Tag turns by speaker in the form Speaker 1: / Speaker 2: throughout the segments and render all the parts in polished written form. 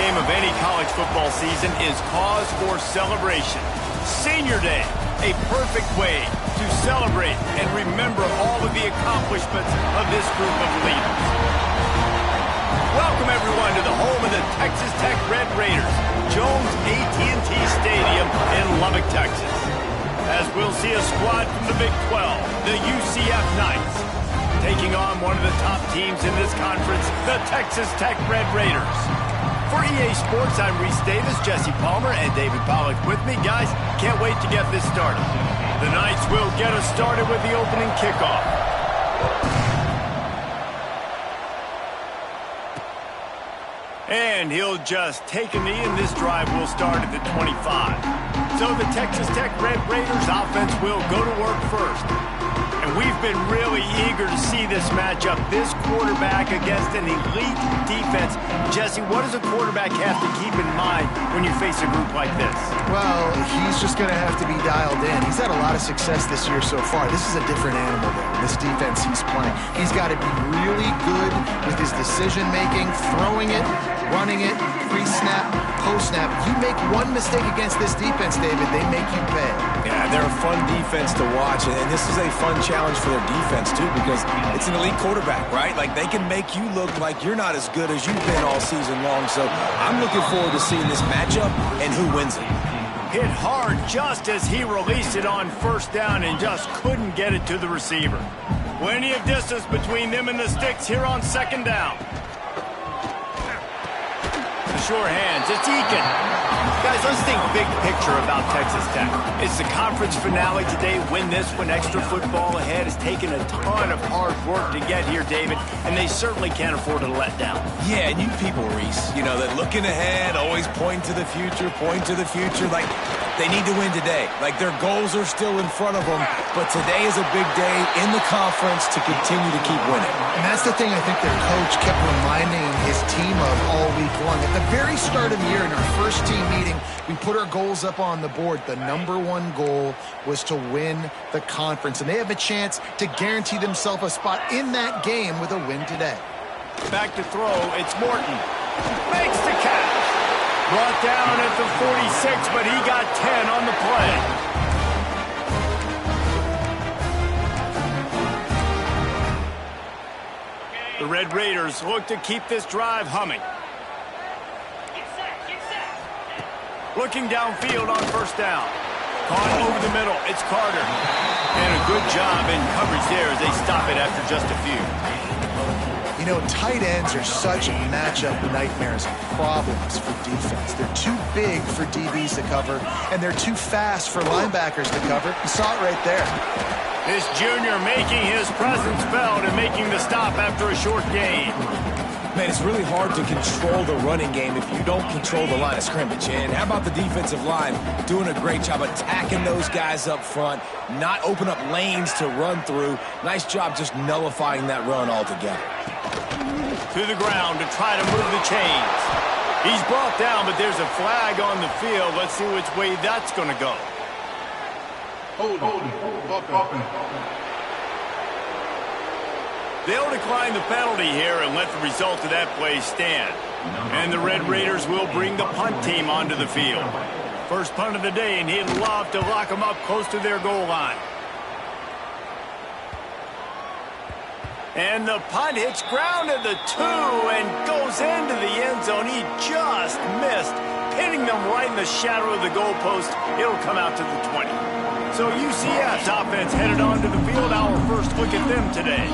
Speaker 1: game of any college football season is cause for celebration. Senior Day, a perfect way to celebrate and remember all of the accomplishments of this group of leaders. Welcome, everyone, to the home of the Texas Tech Red Raiders, Jones AT&T Stadium in Lubbock, Texas. As we'll see a squad from the Big 12, the UCF Knights, taking on one of the top teams in this conference, the Texas Tech Red Raiders. For EA Sports, I'm Reese Davis, Jesse Palmer, and David Pollack with me. Guys, can't wait to get this started. The Knights will get us started with the opening kickoff. And he'll just take a knee, and this drive will start at the 25. So the Texas Tech Red Raiders offense will go to work first. And we've been really eager to see this matchup, this quarterback against an elite defense. Jesse, what does a quarterback have to keep in mind when you face a group like this?
Speaker 2: Well, he's just going to have to be dialed in. He's had a lot of success this year so far. This is a different animal, though, this defense he's playing. He's got to be really good with his decision-making, throwing it, running it, pre-snap, post-snap. You make one mistake against this defense, David, they make you pay.
Speaker 3: Yeah, they're a fun defense to watch, and this is a fun challenge for their defense, too, because it's an elite quarterback, right? Like, they can make you look like you're not as good as you've been all season long, so I'm looking forward to seeing this matchup and who wins it.
Speaker 1: Hit hard just as he released it on first down and just couldn't get it to the receiver. Plenty of distance between them and the sticks here on second down. Sure hands, it's Eakin. Guys, let's think big picture about Texas Tech. It's the conference finale today. Win this one. Extra football ahead. Has taken a ton of hard work to get here, David, and they certainly can't afford to let down.
Speaker 3: Yeah, and you people, Reese, you know, that looking ahead, always point to the future, like they need to win today. Like their goals are still in front of them, but today is a big day in the conference to continue to keep winning.
Speaker 2: And that's the thing I think their coach kept reminding his team of all week long. At the very start of the year in our first team meeting, we put our goals up on the board. The #1 goal was to win the conference, and they have a chance to guarantee themselves a spot in that game with a win today.
Speaker 1: Back to throw, it's Morton. Makes the catch. Brought down at the 46, but he got 10 on the play. The Red Raiders look to keep this drive humming. Looking downfield on first down. Caught over the middle. It's Carter. And a good job in coverage there as they stop it after just a few.
Speaker 2: You know, tight ends are such matchup nightmares and problems for defense. They're too big for DBs to cover, and they're too fast for linebackers to cover. You saw it right there.
Speaker 1: This junior making his presence felt and making the stop after a short gain.
Speaker 3: Man, it's really hard to control the running game if you don't control the line of scrimmage. And how about the defensive line doing a great job attacking those guys up front, not open up lanes to run through. Nice job just nullifying that run altogether.
Speaker 1: To the ground to try to move the chains. He's brought down, but there's a flag on the field. Let's see which way that's going to go.
Speaker 4: Hold.
Speaker 1: They'll decline the penalty here and let the result of that play stand. And the Red Raiders will bring the punt team onto the field. First punt of the day, and he'd love to lock them up close to their goal line. And the punt hits ground at the 2 and goes into the end zone. He just missed, hitting them right in the shadow of the goalpost. It'll come out to the 20. So UCF's offense headed onto the field. Our first look at them today.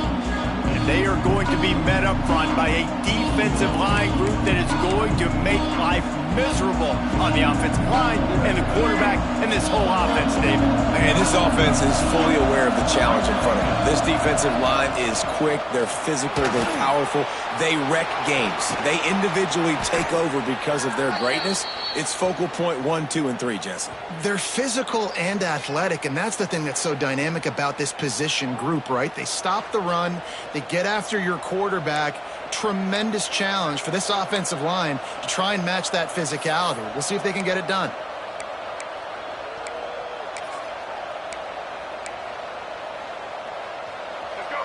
Speaker 1: And they are going to be met up front by a defensive line group that is going to make life miserable on the offensive line and the quarterback and this whole offense, David.
Speaker 3: And this offense is fully aware of the challenge in front of them. This defensive line is quick, they're physical, they're powerful, they wreck games. They individually take over because of their greatness. It's focal point 1, 2, and 3, Jesse.
Speaker 2: They're physical and athletic, and that's the thing that's so dynamic about this position group, right? They stop the run, they get after your quarterback. Tremendous challenge for this offensive line to try and match that physicality. We'll see if they can get it done.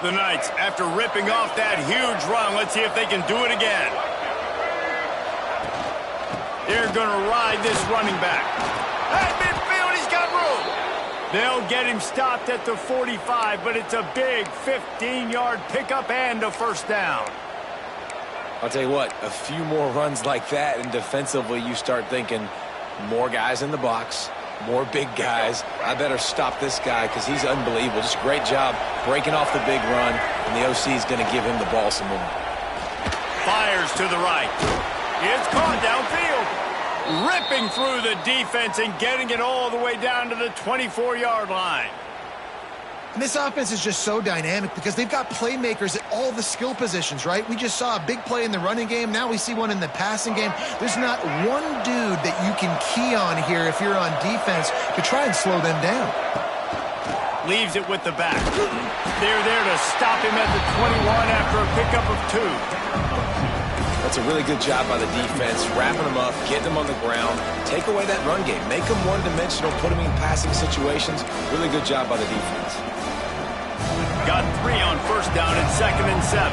Speaker 1: The Knights, after ripping off that huge run, let's see if they can do it again. They're going to ride this running back. At midfield, he's got room. They'll get him stopped at the 45, but it's a big 15-yard pickup and a first down.
Speaker 3: I'll tell you what, a few more runs like that, and defensively you start thinking more guys in the box, more big guys. I better stop this guy because he's unbelievable. Just a great job breaking off the big run, and the OC is going to give him the ball some more.
Speaker 1: Fires to the right. It's caught downfield. Ripping through the defense and getting it all the way down to the 24-yard line.
Speaker 2: And this offense is just so dynamic because they've got playmakers at all the skill positions, right? We just saw a big play in the running game. Now we see one in the passing game. There's not one dude that you can key on here if you're on defense to try and slow them down.
Speaker 1: Leaves it with the back. They're there to stop him at the 21 after a pickup of 2.
Speaker 3: That's a really good job by the defense, wrapping them up, getting them on the ground, take away that run game, make them one-dimensional, put them in passing situations. Really good job by the defense.
Speaker 1: Got 3 on first down and 2nd and 7.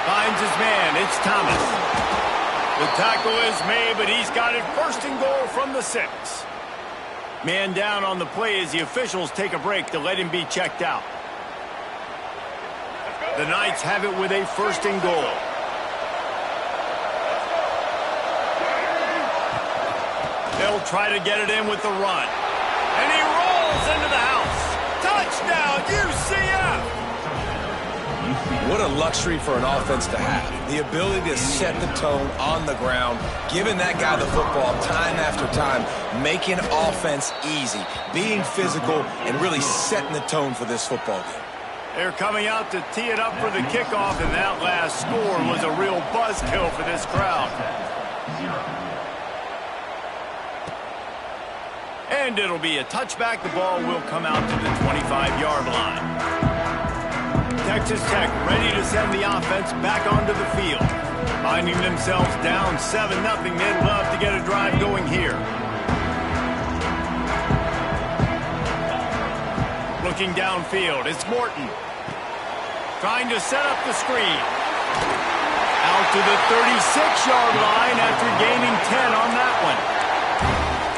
Speaker 1: Finds his man. It's Thomas. The tackle is made, but he's got it 1st and goal from the 6. Man down on the play as the officials take a break to let him be checked out. The Knights have it with a 1st and goal. They'll try to get it in with the run. And he rolls into the house. Touchdown, UCF!
Speaker 3: What a luxury for an offense to have. The ability to set the tone on the ground, giving that guy the football time after time, making offense easy, being physical, and really setting the tone for this football game.
Speaker 1: They're coming out to tee it up for the kickoff, and that last score was a real buzzkill for this crowd. And it'll be a touchback. The ball will come out to the 25-yard line. Texas Tech ready to send the offense back onto the field. Finding themselves down 7-0, they'd love to get a drive going here. Looking downfield, it's Morton. Trying to set up the screen. Out to the 36-yard line after gaining 10 on that one.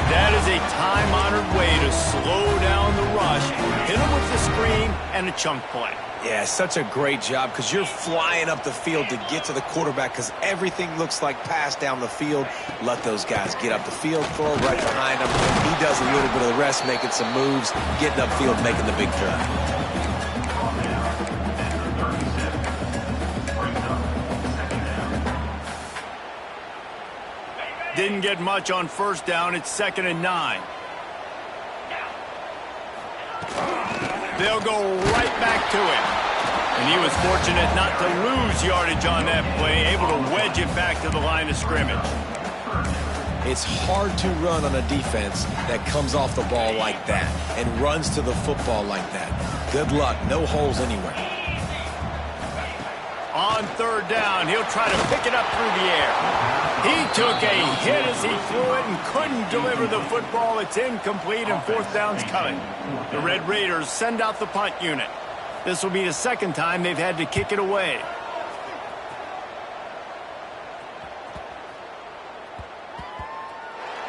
Speaker 1: That is a time-honored way to slow down the rush, hit him with the screen, and a chunk play.
Speaker 3: Yeah, such a great job because you're flying up the field to get to the quarterback because everything looks like pass down the field. Let those guys get up the field, throw right behind him. He does a little bit of the rest, making some moves, getting upfield, making the big play.
Speaker 1: Didn't get much on first down. It's 2nd and 9. They'll go right back to it. And he was fortunate not to lose yardage on that play, able to wedge it back to the line of scrimmage.
Speaker 3: It's hard to run on a defense that comes off the ball like that and runs to the football like that. Good luck. No holes anywhere.
Speaker 1: On 3rd down, he'll try to pick it up through the air. He took a hit as he threw it and couldn't deliver the football. It's incomplete and 4th down's coming. The Red Raiders send out the punt unit. This will be the 2nd time they've had to kick it away.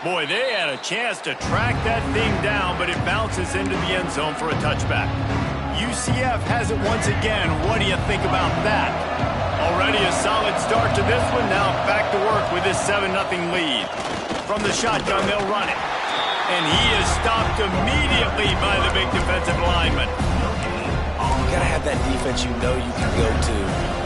Speaker 1: Boy, they had a chance to track that thing down, but it bounces into the end zone for a touchback. UCF has it once again. What do you think about that? Already a solid start to this one. Now back to work with this 7-0 lead. From the shotgun, they'll run it. And he is stopped immediately by the big defensive lineman.
Speaker 3: You got to have that defense you know you can go to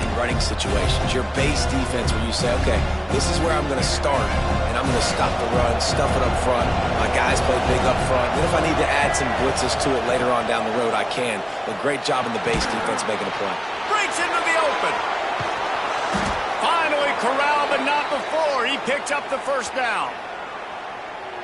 Speaker 3: in running situations. Your base defense where you say, okay, this is where I'm going to start, and I'm going to stop the run, stuff it up front. My guys play big up front. Then if I need to add some blitzes to it later on down the road, I can. But great job in the base defense making a play.
Speaker 1: Breaks into the open. Finally corralled, but not before. He picks up the 1st down.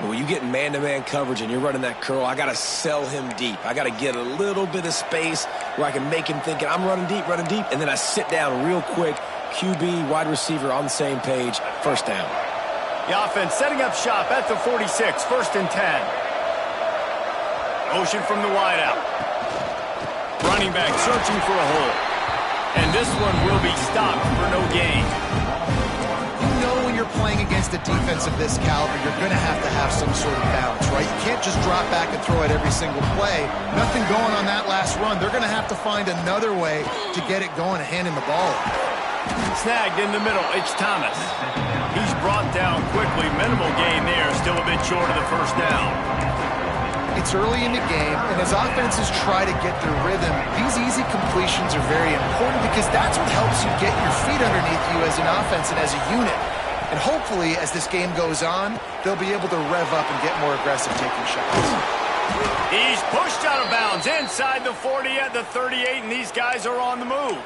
Speaker 3: When you get man-to-man coverage and you're running that curl, I got to sell him deep. I got to get a little bit of space where I can make him think I'm running deep, and then I sit down real quick. QB, wide receiver on the same page, 1st down.
Speaker 1: The offense setting up shop at the 46, 1st and 10. Motion from the wideout. Running running back searching for a hole. And this one will be stopped for no gain.
Speaker 2: You know when you're playing against a defense of this caliber, you're going to have some sort of balance, right? You can't just drop back and throw it every single play. Nothing going on that last run. They're going to have to find another way to get it going and handing the ball.
Speaker 1: Snagged in the middle, it's Thomas. He's brought down quickly. Minimal gain there, still a bit short of the first down.
Speaker 2: It's early in the game, and as offenses try to get their rhythm, these easy completions are very important because that's what helps you get your feet underneath you as an offense and as a unit. And hopefully, as this game goes on, they'll be able to rev up and get more aggressive taking shots.
Speaker 1: He's pushed out of bounds inside the 40 at the 38, and these guys are on the move.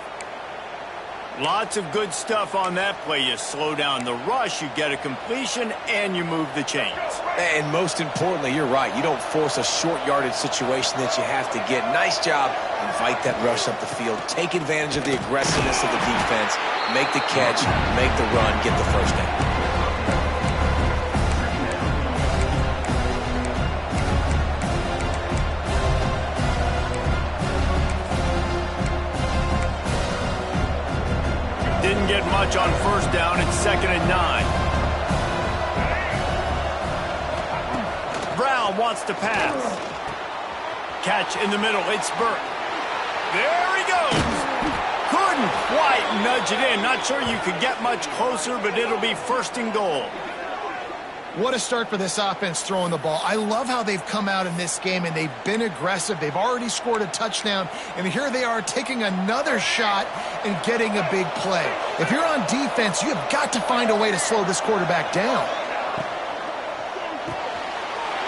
Speaker 1: Lots of good stuff on that play. You slow down the rush, you get a completion, and you move the chains.
Speaker 3: And most importantly, you're right. You don't force a short yardage situation that you have to get. Nice job. Invite that rush up the field. Take advantage of the aggressiveness of the defense. Make the catch, make the run, get the first down.
Speaker 1: Didn't get much on first down. It's 2nd and 9. Brown wants to pass. Catch in the middle. It's Burke. There he goes. Couldn't quite nudge it in. Not sure you could get much closer, but it'll be 1st and goal.
Speaker 2: What a start for this offense throwing the ball. I love how they've come out in this game, and they've been aggressive. They've already scored a touchdown, and here they are taking another shot and getting a big play. If you're on defense, you have got to find a way to slow this quarterback down.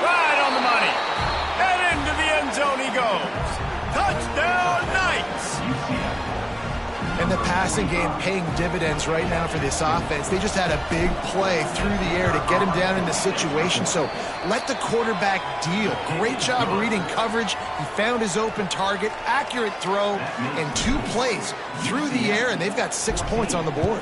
Speaker 1: Right on the money. And into the end zone he goes. Touchdown, Knights!
Speaker 2: And the passing game paying dividends right now for this offense. They just had a big play through the air to get him down in the situation. So let the quarterback deal. Great job reading coverage. He found his open target, accurate throw, and 2 plays through the air, and they've got 6 points on the board.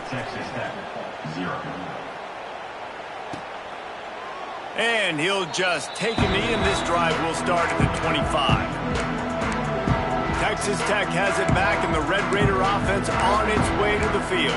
Speaker 1: And he'll just take a knee, and this drive will start at the 25. Texas Tech has it back, and the Red Raider offense on its way to the field.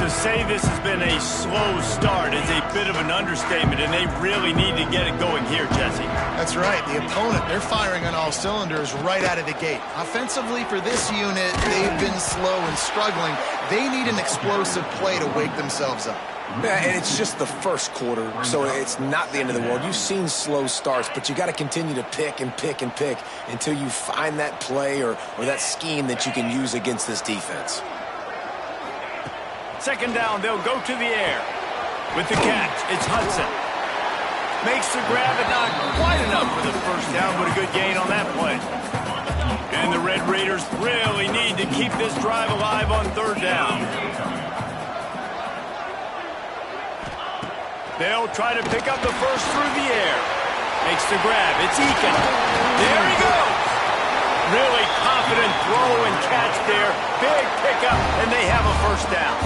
Speaker 1: To say this has been a slow start is a bit of an understatement, and they really need to get it going here, Jesse.
Speaker 2: That's right. The opponent, they're firing on all cylinders right out of the gate. Offensively, for this unit, they've been slow and struggling. They need an explosive play to wake themselves up.
Speaker 3: Yeah, and it's just the first quarter, so it's not the end of the world. You've seen slow starts, but you got to continue to pick and pick and pick until you find that play or that scheme that you can use against this defense.
Speaker 1: 2nd down, they'll go to the air. With the catch, it's Hudson. Makes the grab, and not quite enough for the first down, but a good gain on that play. And the Red Raiders really need to keep this drive alive on 3rd down. They'll try to pick up the first through the air. Makes the grab. It's Eakin. There he goes. Really confident throw and catch there. Big pickup, and they have a first down.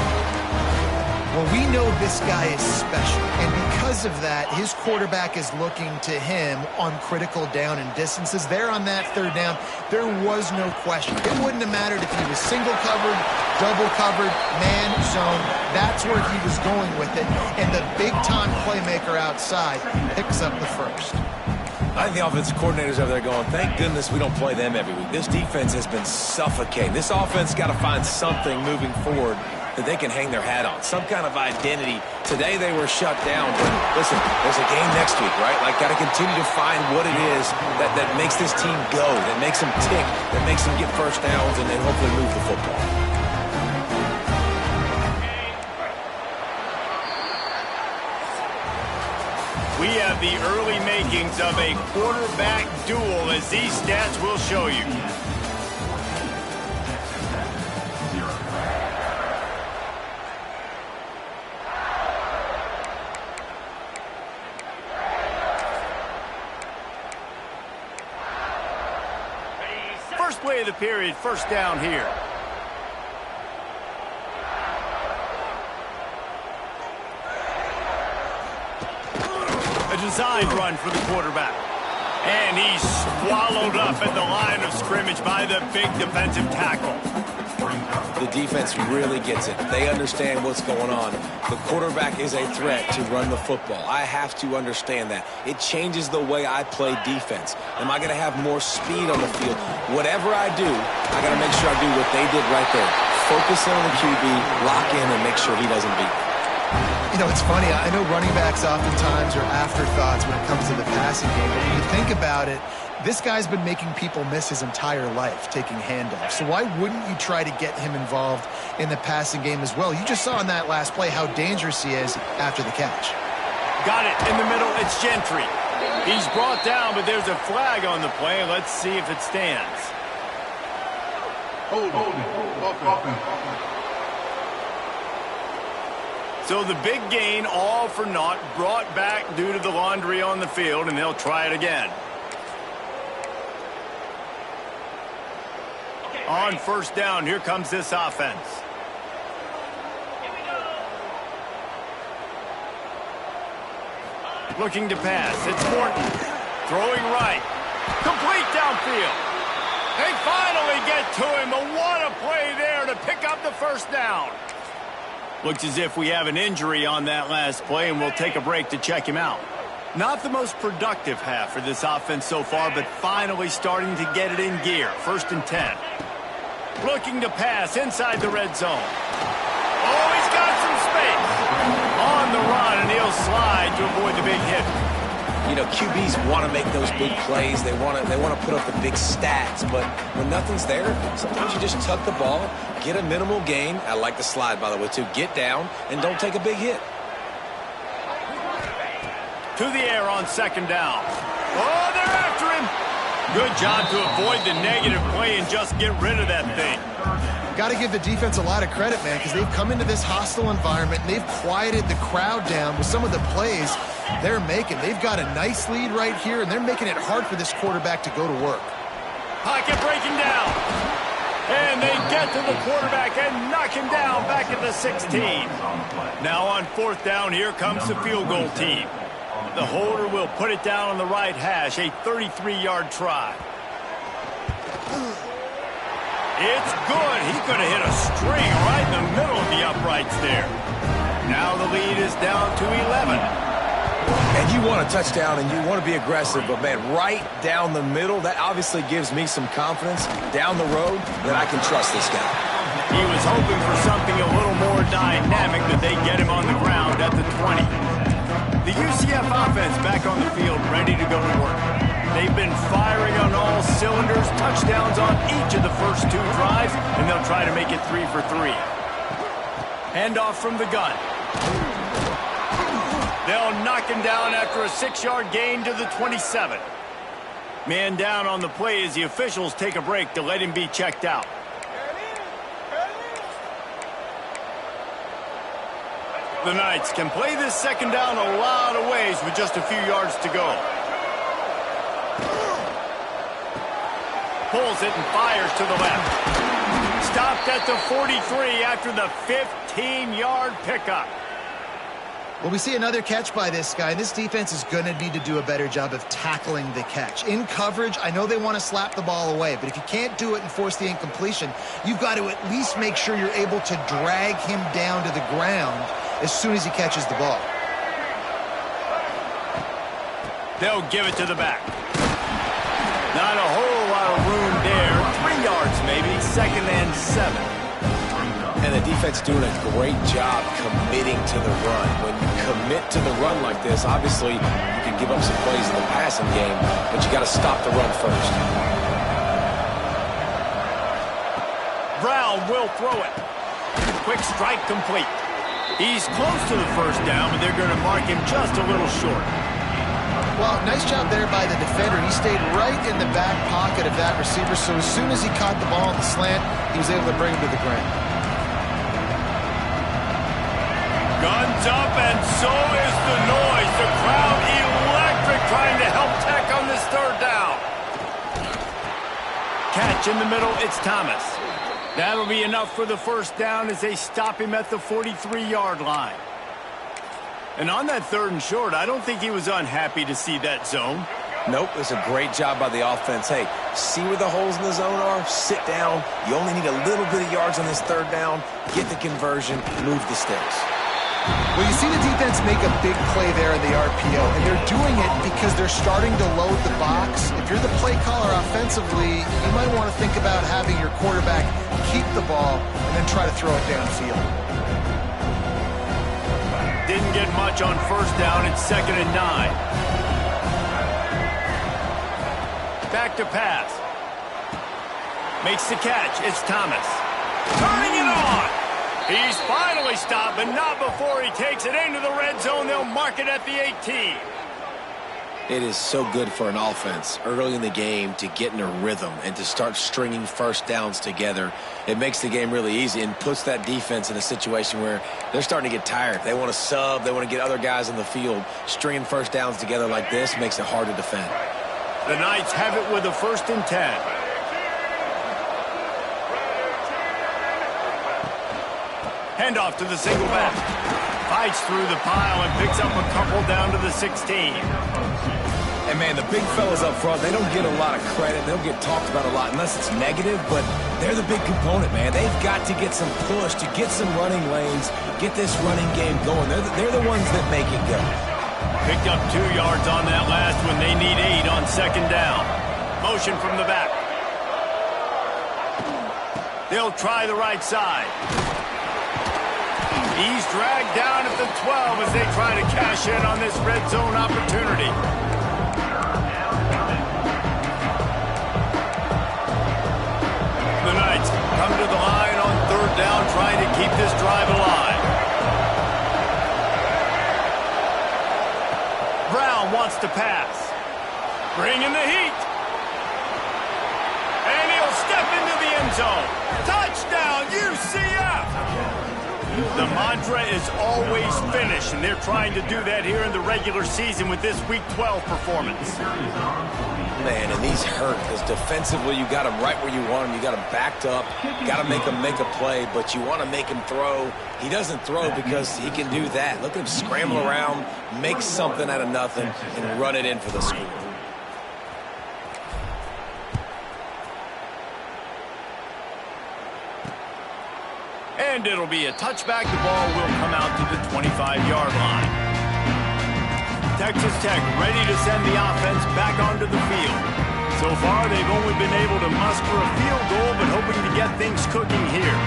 Speaker 2: Well, we know this guy is special, and because of that, his quarterback is looking to him on critical down and distances. There on that 3rd down, there was no question. It wouldn't have mattered if he was single covered, double covered, man, zone. That's where he was going with it, and the big-time playmaker outside picks up the first.
Speaker 3: I think the offensive coordinators over there going, thank goodness we don't play them every week. This defense has been suffocating. This offense got to find something moving forward that they can hang their hat on, some kind of identity. Today they were shut down, but listen, there's a game next week, right? Like, got to continue to find what it is that makes this team go, that makes them tick, that makes them get first downs, and then hopefully move the football.
Speaker 1: We have the early makings of a quarterback duel, as these stats will show you. First play of the period, first down here. A designed run for the quarterback. And he's swallowed up at the line of scrimmage by the big defensive tackle.
Speaker 3: The defense really gets it. They understand what's going on. The quarterback is a threat to run the football. I have to understand that. It changes the way I play defense. Am I going to have more speed on the field? Whatever I do, I got to make sure I do what they did right there. Focus in on the QB, lock in, and make sure he doesn't beat me.
Speaker 2: You know, it's funny. I know running backs oftentimes are afterthoughts when it comes to the passing game, but when you think about it, this guy's been making people miss his entire life taking handoffs. So why wouldn't you try to get him involved in the passing game as well? You just saw in that last play how dangerous he is after the catch.
Speaker 1: Got it in the middle. It's Gentry. He's brought down, but there's a flag on the play. Let's see if it stands.
Speaker 4: Hold.
Speaker 1: So the big gain, all for naught, brought back due to the laundry on the field, and they'll try it again. On first down, here comes this offense. Looking to pass. It's Morton. Throwing right. Complete downfield. They finally get to him, but what a play there to pick up the first down. Looks as if we have an injury on that last play, and we'll take a break to check him out. Not the most productive half for this offense so far, but finally starting to get it in gear. 1st and 10. Looking to pass inside the red zone. Oh, he's got some space. On the run, and he'll slide to avoid the big hit.
Speaker 3: You know, QBs want to make those big plays. They want to put up the big stats. But when nothing's there, sometimes you just tuck the ball, get a minimal gain. I like the slide, by the way, too. Get down and don't take a big hit.
Speaker 1: To the air on 2nd down. Oh, they're after him. Good job to avoid the negative play and just get rid of that thing.
Speaker 2: Got to give the defense a lot of credit, man, because they've come into this hostile environment and they've quieted the crowd down with some of the plays they're making. They've got a nice lead right here, and they're making it hard for this quarterback to go to work.
Speaker 1: Pocket breaking down. And they get to the quarterback and knock him down back at the 16. Now on 4th down, here comes the field goal team. The holder will put it down on the right hash, a 33-yard try. It's good. He could have hit a string right in the middle of the uprights there. Now the lead is down to 11.
Speaker 3: And you want a touchdown and you want to be aggressive, but, man, right down the middle, that obviously gives me some confidence down the road that I can trust this guy.
Speaker 1: He was hoping for something a little more dynamic, that they get him on the ground at the 20. The UCF offense back on the field, ready to go to work. They've been firing on all cylinders, touchdowns on each of the first 2 drives, and they'll try to make it 3 for 3. Handoff from the gun. They'll knock him down after a 6-yard gain to the 27. Man down on the play as the officials take a break to let him be checked out. The Knights can play this 2nd down a lot of ways with just a few yards to go. Pulls it and fires to the left. Stopped at the 43 after the 15-yard pickup.
Speaker 2: Well, we see another catch by this guy. This defense is going to need to do a better job of tackling the catch. In coverage, I know they want to slap the ball away, but if you can't do it and force the incompletion, you've got to at least make sure you're able to drag him down to the ground as soon as he catches the ball.
Speaker 1: They'll give it to the back. Not a whole lot of room there. 3 yards maybe, 2nd and 7.
Speaker 3: And the defense doing a great job committing to the run. When you commit to the run like this, obviously you can give up some plays in the passing game, but you got to stop the run first.
Speaker 1: Brown will throw it. Quick strike complete. He's close to the 1st down, but they're going to mark him just a little short.
Speaker 2: Well, nice job there by the defender. He stayed right in the back pocket of that receiver, so as soon as he caught the ball in the slant, he was able to bring him to the ground.
Speaker 1: Guns up, and so is the noise. The crowd electric, trying to help Tech on this 3rd down. Catch in the middle, it's Thomas. That'll be enough for the 1st down as they stop him at the 43-yard line. And on that 3rd and short, I don't think he was unhappy to see that zone.
Speaker 3: Nope, it's a great job by the offense. Hey, see where the holes in the zone are? Sit down. You only need a little bit of yards on this third down. Get the conversion, move the sticks.
Speaker 2: Well, you see the defense make a big play there in the RPO, and they're doing it because they're starting to load the box. If you're the play caller offensively, you might want to think about having your quarterback keep the ball and then try to throw it downfield.
Speaker 1: Didn't get much on first down. It's 2nd and 9. Back to pass. Makes the catch. It's Thomas. Turning it on. He's finally stopped, but not before he takes it into the red zone. They'll mark it at the 18.
Speaker 3: It is so good for an offense early in the game to get in a rhythm and to start stringing first downs together. It makes the game really easy and puts that defense in a situation where they're starting to get tired. They want to sub. They want to get other guys on the field. Stringing first downs together like this makes it hard to defend.
Speaker 1: The Knights have it with a 1st and 10. Handoff to the single back. Fights through the pile and picks up a couple down to the 16.
Speaker 3: And, man, the big fellas up front, they don't get a lot of credit. They don't get talked about a lot unless it's negative, but they're the big component, man. They've got to get some push, to get some running lanes, get this running game going. They're the ones that make it go.
Speaker 1: Picked up 2 yards on that last one. They need 8 on 2nd down. Motion from the back. They'll try the right side. He's dragged down at the 12 as they try to cash in on this red zone opportunity. The Knights come to the line on 3rd down, trying to keep this drive alive. Brown wants to pass. Bringing the heat. And he'll step into the end zone. Touchdown, UCF! The mantra is always finish, and they're trying to do that here in the regular season with this Week 12 performance.
Speaker 3: Man, and these hurt because defensively you got him right where you want him. You got him backed up. Got to make him make a play, but you want to make him throw. He doesn't throw because he can do that. Look at him scramble around, make something out of nothing, and run it in for the score.
Speaker 1: And it'll be a touchback. The ball will come out to the 25-yard line. Texas Tech ready to send the offense back onto the field. So far, they've only been able to muster a field goal, but hoping to get things cooking here.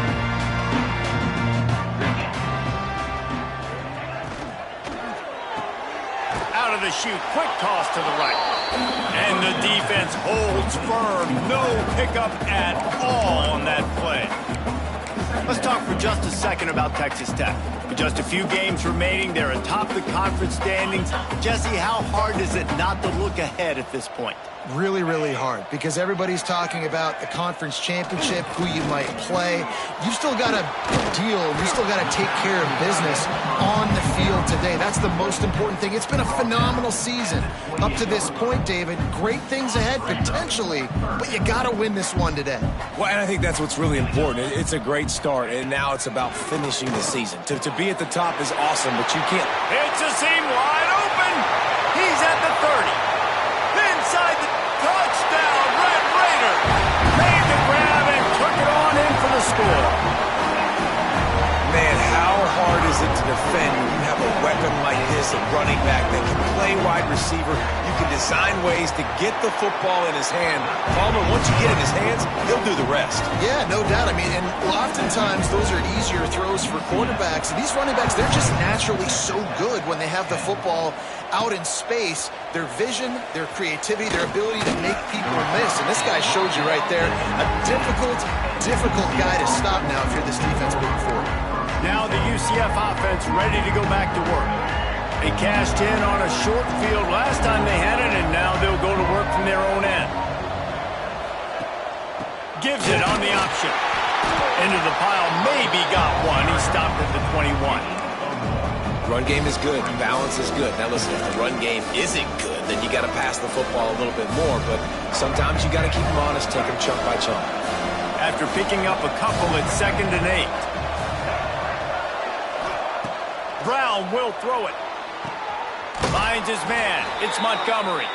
Speaker 1: Out of the chute, quick toss to the right. And the defense holds firm. No pickup at all on that play. Let's talk for just a second about Texas Tech. With just a few games remaining, they're atop the conference standings. Jesse, how hard is it not to look ahead at this point?
Speaker 2: Really, really hard, because everybody's talking about the conference championship, who you might play. You still got to deal, you still got to take care of business on the field today. That's the most important thing. It's been a phenomenal season up to this point, David. Great things ahead, potentially, but you got to win this one today.
Speaker 3: Well, and I think that's what's really important. It's a great start, and now it's about finishing the season. To be at the top is awesome, but you can't.
Speaker 1: It's a seam wide open. He's at the 30. Inside the touchdown, Red Raider. Made the grab and took it on in for the score.
Speaker 3: Man, how hard is it to defend when you have a weapon like this, a running back that can play wide receiver? You can design ways to get the football in his hand. Palmer, once you get it in his hands, he'll do the rest.
Speaker 2: Yeah, no doubt. I mean, and oftentimes those are easier throws for quarterbacks. These running backs, they're just naturally so good when they have the football out in space. Their vision, their creativity, their ability to make people miss. And this guy showed you right there, a difficult guy to stop now if you're this defense moving forward.
Speaker 1: Now the UCF offense ready to go back to work. They cashed in on a short field last time they had it, and now they'll go to work from their own end. Gives it on the option. Into the pile, maybe got one. He stopped at the 21.
Speaker 3: Run game is good. Balance is good. Now listen, if the run game isn't good, then you got to pass the football a little bit more, but sometimes you got to keep them honest, take them chunk by chunk.
Speaker 1: After picking up a couple, it's 2nd and 8. Brown will throw it. Finds his man. It's Montgomery.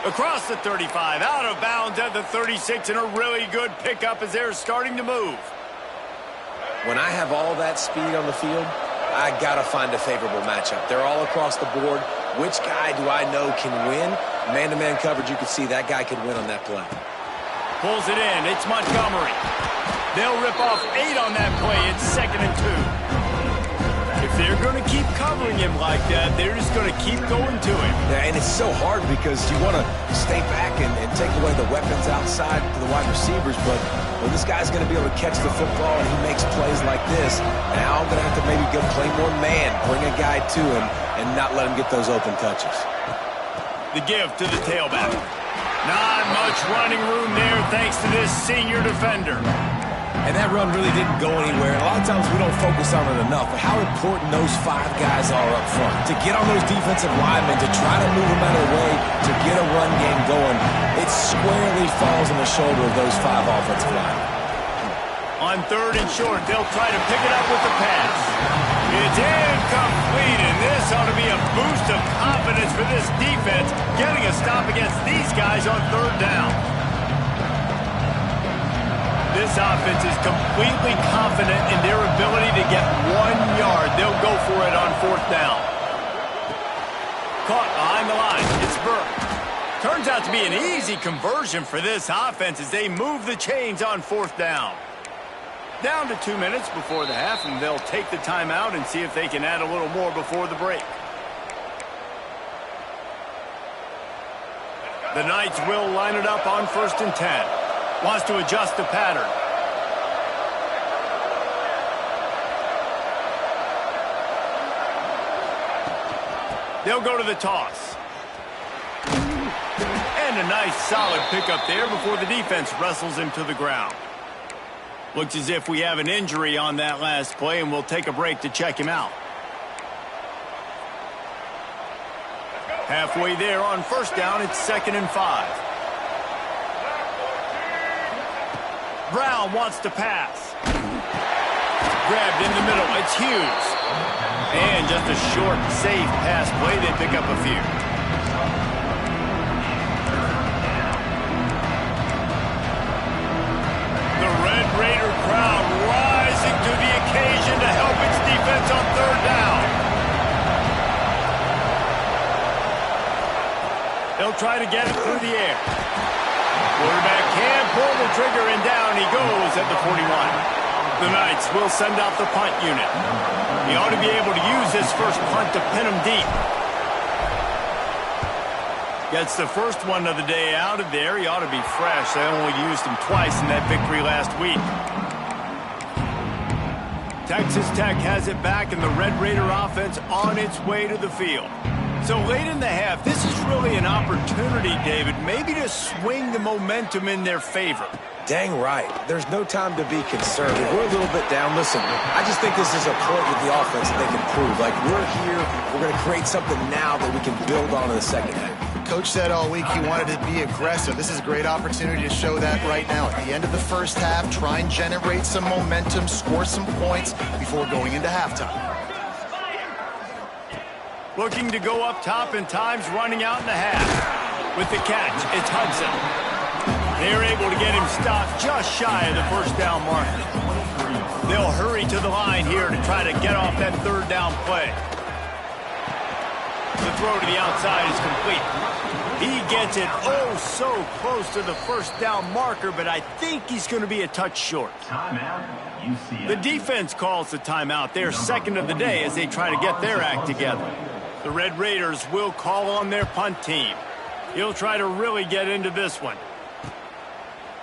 Speaker 1: Across the 35, out of bounds at the 36, and a really good pickup as they're starting to move.
Speaker 3: When I have all that speed on the field, I got to find a favorable matchup. They're all across the board. Which guy do I know can win? Man-to-man coverage, you can see that guy could win on that play.
Speaker 1: Pulls it in. It's Montgomery. They'll rip off 8 on that play. It's 2nd and 2. If they're going to keep covering him like that, they're just going to keep going to him.
Speaker 3: Yeah, and it's so hard because you want to stay back and take away the weapons outside to the wide receivers, but when this guy's going to be able to catch the football and he makes plays like this, now I'm going to have to maybe go play more man, bring a guy to him, and not let him get those open touches.
Speaker 1: The give to the tailback. Not much running room there thanks to this senior defender.
Speaker 3: And that run really didn't go anywhere. A lot of times we don't focus on it enough, but how important those 5 guys are up front. To get on those defensive linemen, to try to move them out of the way, to get a run game going, it squarely falls on the shoulder of those 5 offensive linemen.
Speaker 1: On 3rd and short, they'll try to pick it up with the pass. It's incomplete, and this ought to be a boost of confidence for this defense, getting a stop against these guys on 3rd down. This offense is completely confident in their ability to get 1 yard. They'll go for it on 4th down. Caught behind the line. It's Burke. Turns out to be an easy conversion for this offense as they move the chains on 4th down. Down to 2 minutes before the half, and they'll take the timeout and see if they can add a little more before the break. The Knights will line it up on 1st and 10. Wants to adjust the pattern. They'll go to the toss. And a nice solid pickup there before the defense wrestles him to the ground. Looks as if we have an injury on that last play, and we'll take a break to check him out. Halfway there on 1st down, it's 2nd and 5. Brown wants to pass. Grabbed in the middle. It's Hughes. And just a short, safe pass play. They pick up a few. The Red Raider crowd rising to the occasion to help its defense on 3rd down. They'll try to get it through the air. Quarterback can pull the trigger, and down he goes at the 41. The Knights will send out the punt unit. He ought to be able to use this first punt to pin him deep. Gets the first one of the day out of there. He ought to be fresh. They only used him twice in that victory last week. Texas Tech has it back, and the Red Raider offense on its way to the field. So late in the half, this is really an opportunity, David, maybe to swing the momentum in their favor.
Speaker 3: Dang right. There's no time to be concerned. If we're a little bit down, listen, I just think this is a point with the offense that they can prove. Like, we're here, we're going to create something now that we can build on in the second half.
Speaker 2: Coach said all week he wanted to be aggressive. This is a great opportunity to show that right now. At the end of the first half, try and generate some momentum, score some points before going into halftime.
Speaker 1: Looking to go up top, and time's running out in the half. With the catch, it's Hudson. They're able to get him stopped just shy of the 1st down marker. They'll hurry to the line here to try to get off that 3rd down play. The throw to the outside is complete. He gets it oh so close to the 1st down marker, but I think he's going to be a touch short. The defense calls the timeout. They're 2nd of the day as they try to get their act together. The Red Raiders will call on their punt team. He'll try to really get into this one.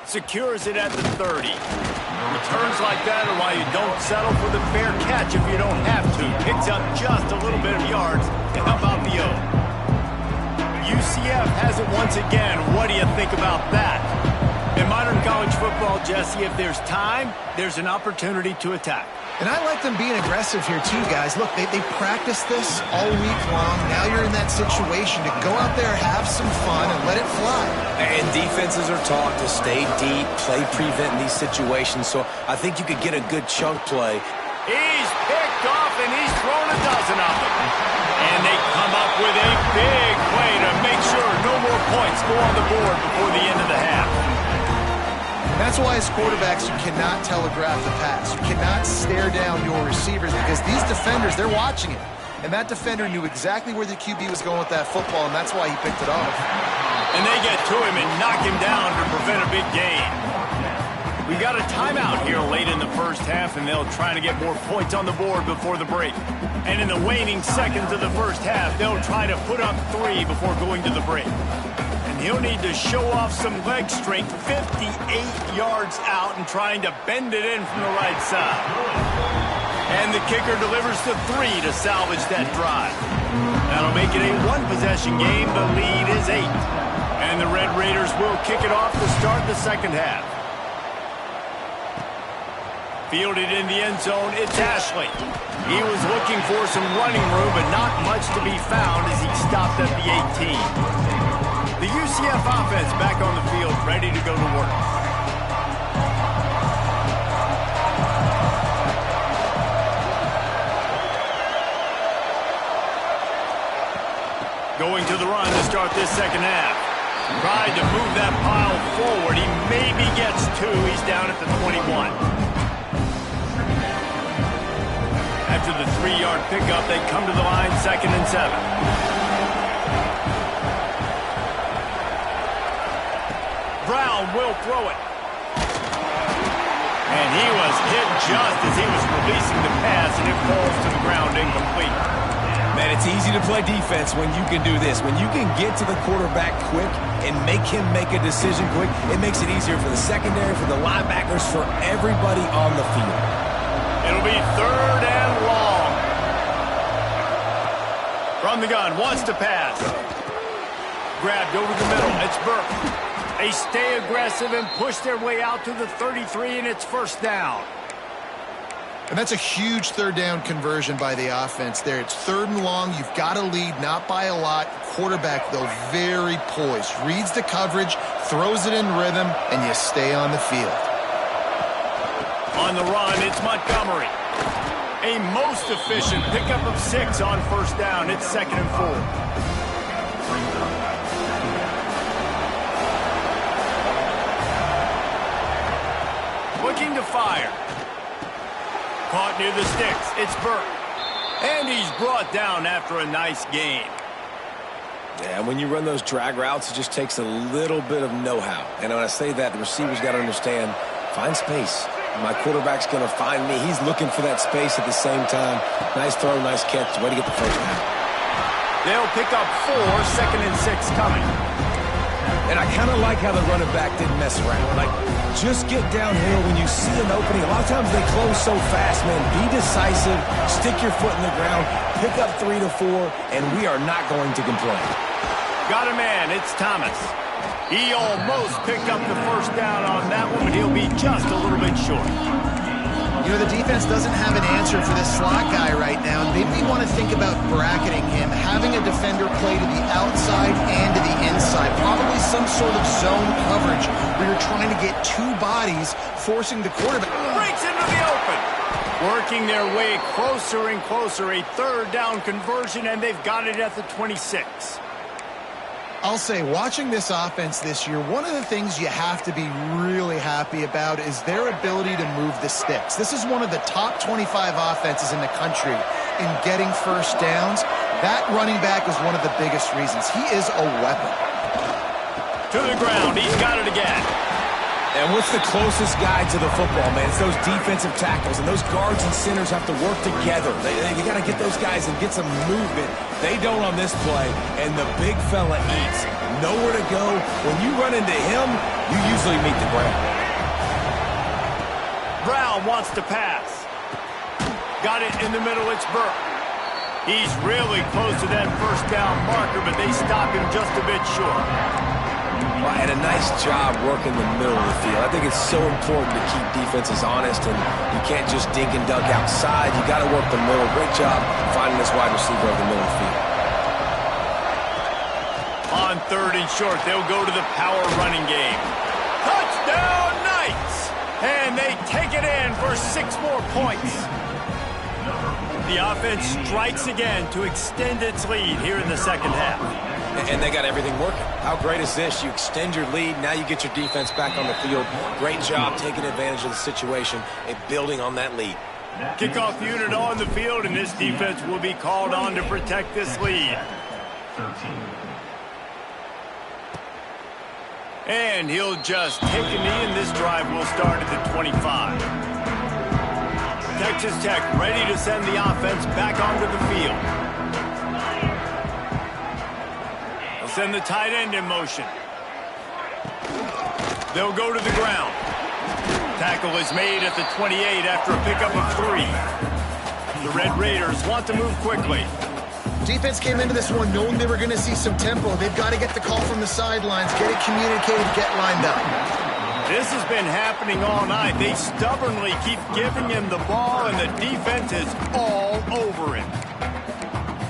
Speaker 1: Secures it at the 30. Returns like that are why you don't settle for the fair catch if you don't have to. Picks up just a little bit of yards to help out the O. UCF has it once again. What do you think about that? In modern college football, Jesse, if there's time, there's an opportunity to attack.
Speaker 2: And I like them being aggressive here too, guys. Look, they practiced this all week long. Now you're in that situation to go out there, have some fun, and let it fly.
Speaker 3: And defenses are taught to stay deep, play prevent in these situations. So I think you could get a good chunk play.
Speaker 1: He's picked off, and he's thrown a dozen of them. And they come up with a big play to make sure no more points go on the board before the end of the half.
Speaker 2: That's why as quarterbacks, you cannot telegraph the pass. You cannot stare down your receivers because these defenders, they're watching it. And that defender knew exactly where the QB was going with that football, and that's why he picked it off.
Speaker 1: And they get to him and knock him down to prevent a big gain. We got a timeout here late in the first half, and they'll try to get more points on the board before the break. And in the waning seconds of the first half, they'll try to put up 3 before going to the break. And he'll need to show off some leg strength 58 yards out and trying to bend it in from the right side. And the kicker delivers the 3 to salvage that drive. That'll make it a one-possession game. The lead is 8. And the Red Raiders will kick it off to start the second half. Fielded in the end zone, it's Ashley. He was looking for some running room, but not much to be found as he stopped at the 18. The UCF offense back on the field, ready to go to work. Going to the run to start this second half. Tried to move that pile forward. He maybe gets 2. He's down at the 21. After the 3-yard pickup, they come to the line, 2nd and 7. Brown will throw it. And he was hit just as he was releasing the pass, and it falls to the ground incomplete.
Speaker 3: Man, it's easy to play defense when you can do this. When you can get to the quarterback quick and make him make a decision quick, it makes it easier for the secondary, for the linebackers, for everybody on the field.
Speaker 1: It'll be 3rd and long. From the gun, wants to pass. Grabbed over the middle, it's Burke. They stay aggressive and push their way out to the 33, and it's 1st down.
Speaker 2: And that's a huge 3rd down conversion by the offense there. It's 3rd and long. You've got to lead, not by a lot. Quarterback, though, very poised. Reads the coverage, throws it in rhythm, and you stay on the field.
Speaker 1: On the run, it's Montgomery. A most efficient pickup of 6 on 1st down. It's 2nd and 4. Looking to fire. Caught near the sticks. It's Burke. And he's brought down after a nice gain.
Speaker 3: Yeah, when you run those drag routes, it just takes a little bit of know-how. And when I say that, the receiver's got to understand, find space. My quarterback's going to find me. He's looking for that space at the same time. Nice throw, nice catch. Way to get the 1st down.
Speaker 1: They'll pick up 4, 2nd and 6 coming.
Speaker 3: And I kind of like how the running back didn't mess around. Like, just get downhill when you see an opening. A lot of times they close so fast, man. Be decisive. Stick your foot in the ground. Pick up 3 to 4, and we are not going to complain.
Speaker 1: Got a man. It's Thomas. He almost picked up the 1st down on that one, but he'll be just a little bit short.
Speaker 2: You know, the defense doesn't have an answer for this slot guy right now. Maybe we want to think about bracketing him, having a defender play to the outside and to the inside. Probably some sort of zone coverage where you're trying to get 2 bodies, forcing the quarterback.
Speaker 1: Breaks into the open. Working their way closer and closer. A 3rd down conversion, and they've got it at the 26.
Speaker 2: I'll say, watching this offense this year, one of the things you have to be really happy about is their ability to move the sticks. This is one of the top 25 offenses in the country in getting 1st downs. That running back is one of the biggest reasons. He is a weapon.
Speaker 1: To the ground. He's got it again.
Speaker 3: And what's the closest guy to the football, man? It's those defensive tackles, and those guards and centers have to work together. You got to get those guys and get some movement. They don't on this play, and the big fella eats. Nowhere to go. When you run into him, you usually meet the ground.
Speaker 1: Brown wants to pass. Got it in the middle. It's Burke. He's really close to that 1st down marker, but they stop him just a bit short.
Speaker 3: And a nice job working the middle of the field. I think it's so important to keep defenses honest, and you can't just dink and dunk outside. You got to work the middle. Great job finding this wide receiver over the middle of the field.
Speaker 1: On 3rd and short, they'll go to the power running game. Touchdown Knights! And they take it in for 6 more points. The offense strikes again to extend its lead here in the second half.
Speaker 3: And they got everything working. How great is this? You extend your lead, now you get your defense back on the field. Great job taking advantage of the situation and building on that lead.
Speaker 1: Kickoff unit on the field, and this defense will be called on to protect this lead. And he'll just take a knee, and this drive will start at the 25. Texas Tech ready to send the offense back onto the field. They'll send the tight end in motion. They'll go to the ground. Tackle is made at the 28 after a pickup of 3. The Red Raiders want to move quickly.
Speaker 2: Defense came into this one knowing they were going to see some tempo. They've got to get the call from the sidelines, get it communicated, get lined up.
Speaker 1: This has been happening all night. They stubbornly keep giving him the ball, and the defense is all over him.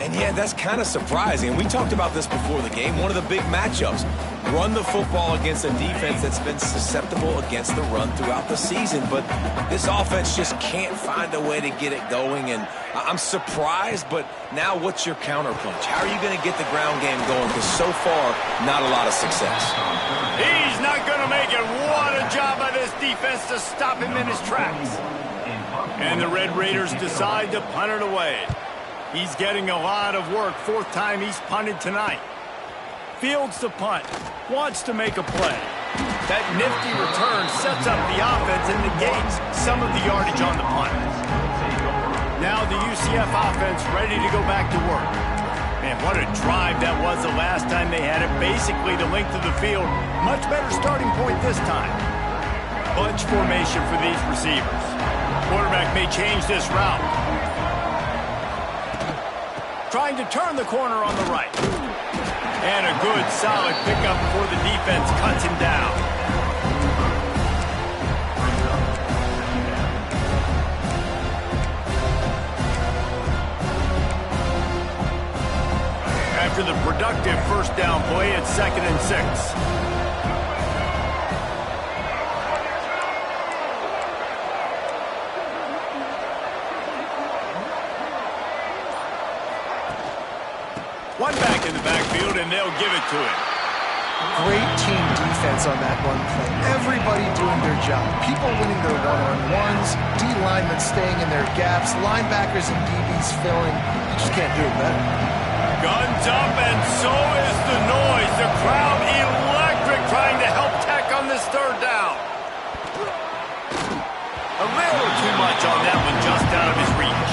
Speaker 3: And yeah, that's kind of surprising. We talked about this before the game. One of the big matchups. Run the football against a defense that's been susceptible against the run throughout the season. But this offense just can't find a way to get it going. And I'm surprised, but now what's your counterpunch? How are you going to get the ground game going? Because so far, not a lot of success.
Speaker 1: He's not going to make it. What a job by this defense to stop him in his tracks. And the Red Raiders decide to punt it away. He's getting a lot of work. 4th time he's punted tonight. Fields the punt. Wants to make a play. That nifty return sets up the offense and negates some of the yardage on the punt. Now the UCF offense ready to go back to work. Man, what a drive that was the last time they had it. Basically the length of the field. Much better starting point this time. Bunch formation for these receivers. Quarterback may change this route. Trying to turn the corner on the right. And a good, solid pickup before the defense cuts him down. After the productive first down play, it's 2nd and 6. One back in the backfield, and they'll give it to him.
Speaker 2: Great team defense on that one play. Everybody doing their job. People winning their one-on-ones, D-linemen staying in their gaps, linebackers and DBs filling. You just can't do it better.
Speaker 1: Guns up, and so is the noise. The crowd electric trying to help Tech on this 3rd down. A little too much on that one, just out of his reach.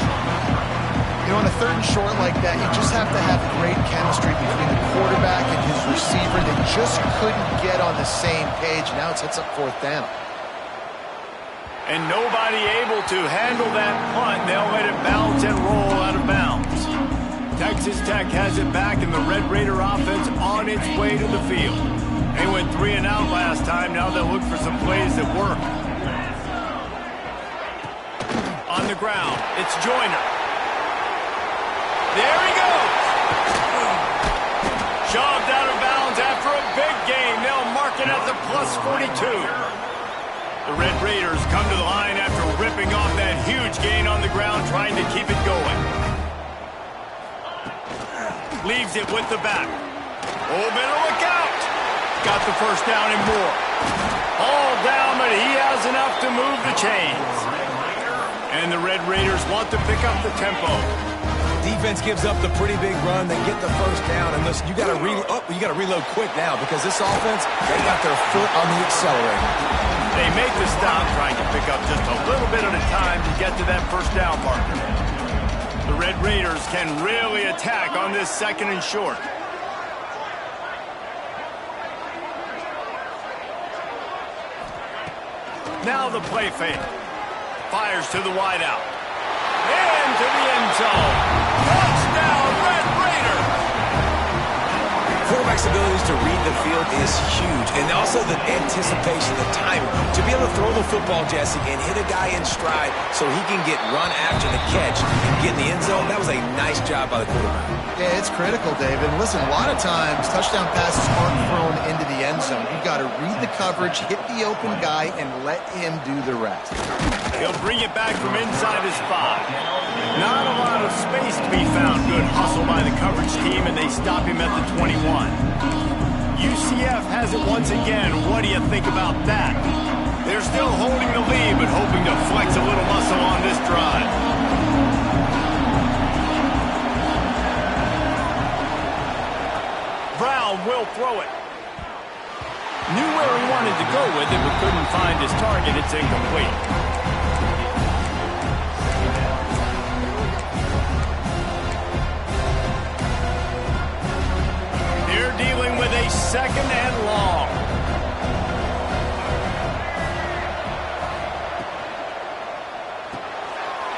Speaker 2: You know, on a 3rd and short like that, you just have to have great chemistry between the quarterback and his receiver. They just couldn't get on the same page. Now it sets up 4th down.
Speaker 1: And nobody able to handle that punt. They'll let it bounce and roll out of bounds. Texas Tech has it back, and the Red Raider offense on its way to the field. They went 3 and out last time. Now they'll look for some plays that work. On the ground, it's Joyner. There he goes. Shoved out of bounds after a big gain. They'll mark it at the +42. The Red Raiders come to the line after ripping off that huge gain on the ground, trying to keep it going. Leaves it with the back. Oh, better look out. Got the first down and more. All down, but he has enough to move the chains. And the Red Raiders want to pick up the tempo.
Speaker 3: Defense gives up the pretty big run. They get the first down, and listen, you got to reload quick now because this offense, they got their foot on the accelerator.
Speaker 1: They make the stop, trying to pick up just a little bit at a time to get to that first down marker. The Red Raiders can really attack on this 2nd and short. Now the play fake. Fires to the wideout. And to the end zone. Touchdown, Red Raiders!
Speaker 3: quarterback's abilities to read the field is huge. And also the anticipation, the timing. To be able to throw the football, Jesse, and hit a guy in stride so he can get run after the catch and get in the end zone, that was a nice job by the quarterback.
Speaker 2: Yeah, it's critical, David. Listen, a lot of times touchdown passes aren't thrown into the end zone. You've got to read the coverage, hit the open guy, and let him do the rest.
Speaker 1: He'll bring it back from inside his 5. Not a lot of space to be found. Good hustle by the coverage team, and they stop him at the 21. UCF has it once again. What do you think about that? They're still holding the lead, but hoping to flex a little muscle on this drive. Brown will throw it. Knew where he wanted to go with it, but couldn't find his target. It's incomplete. They're dealing with a 2nd and long.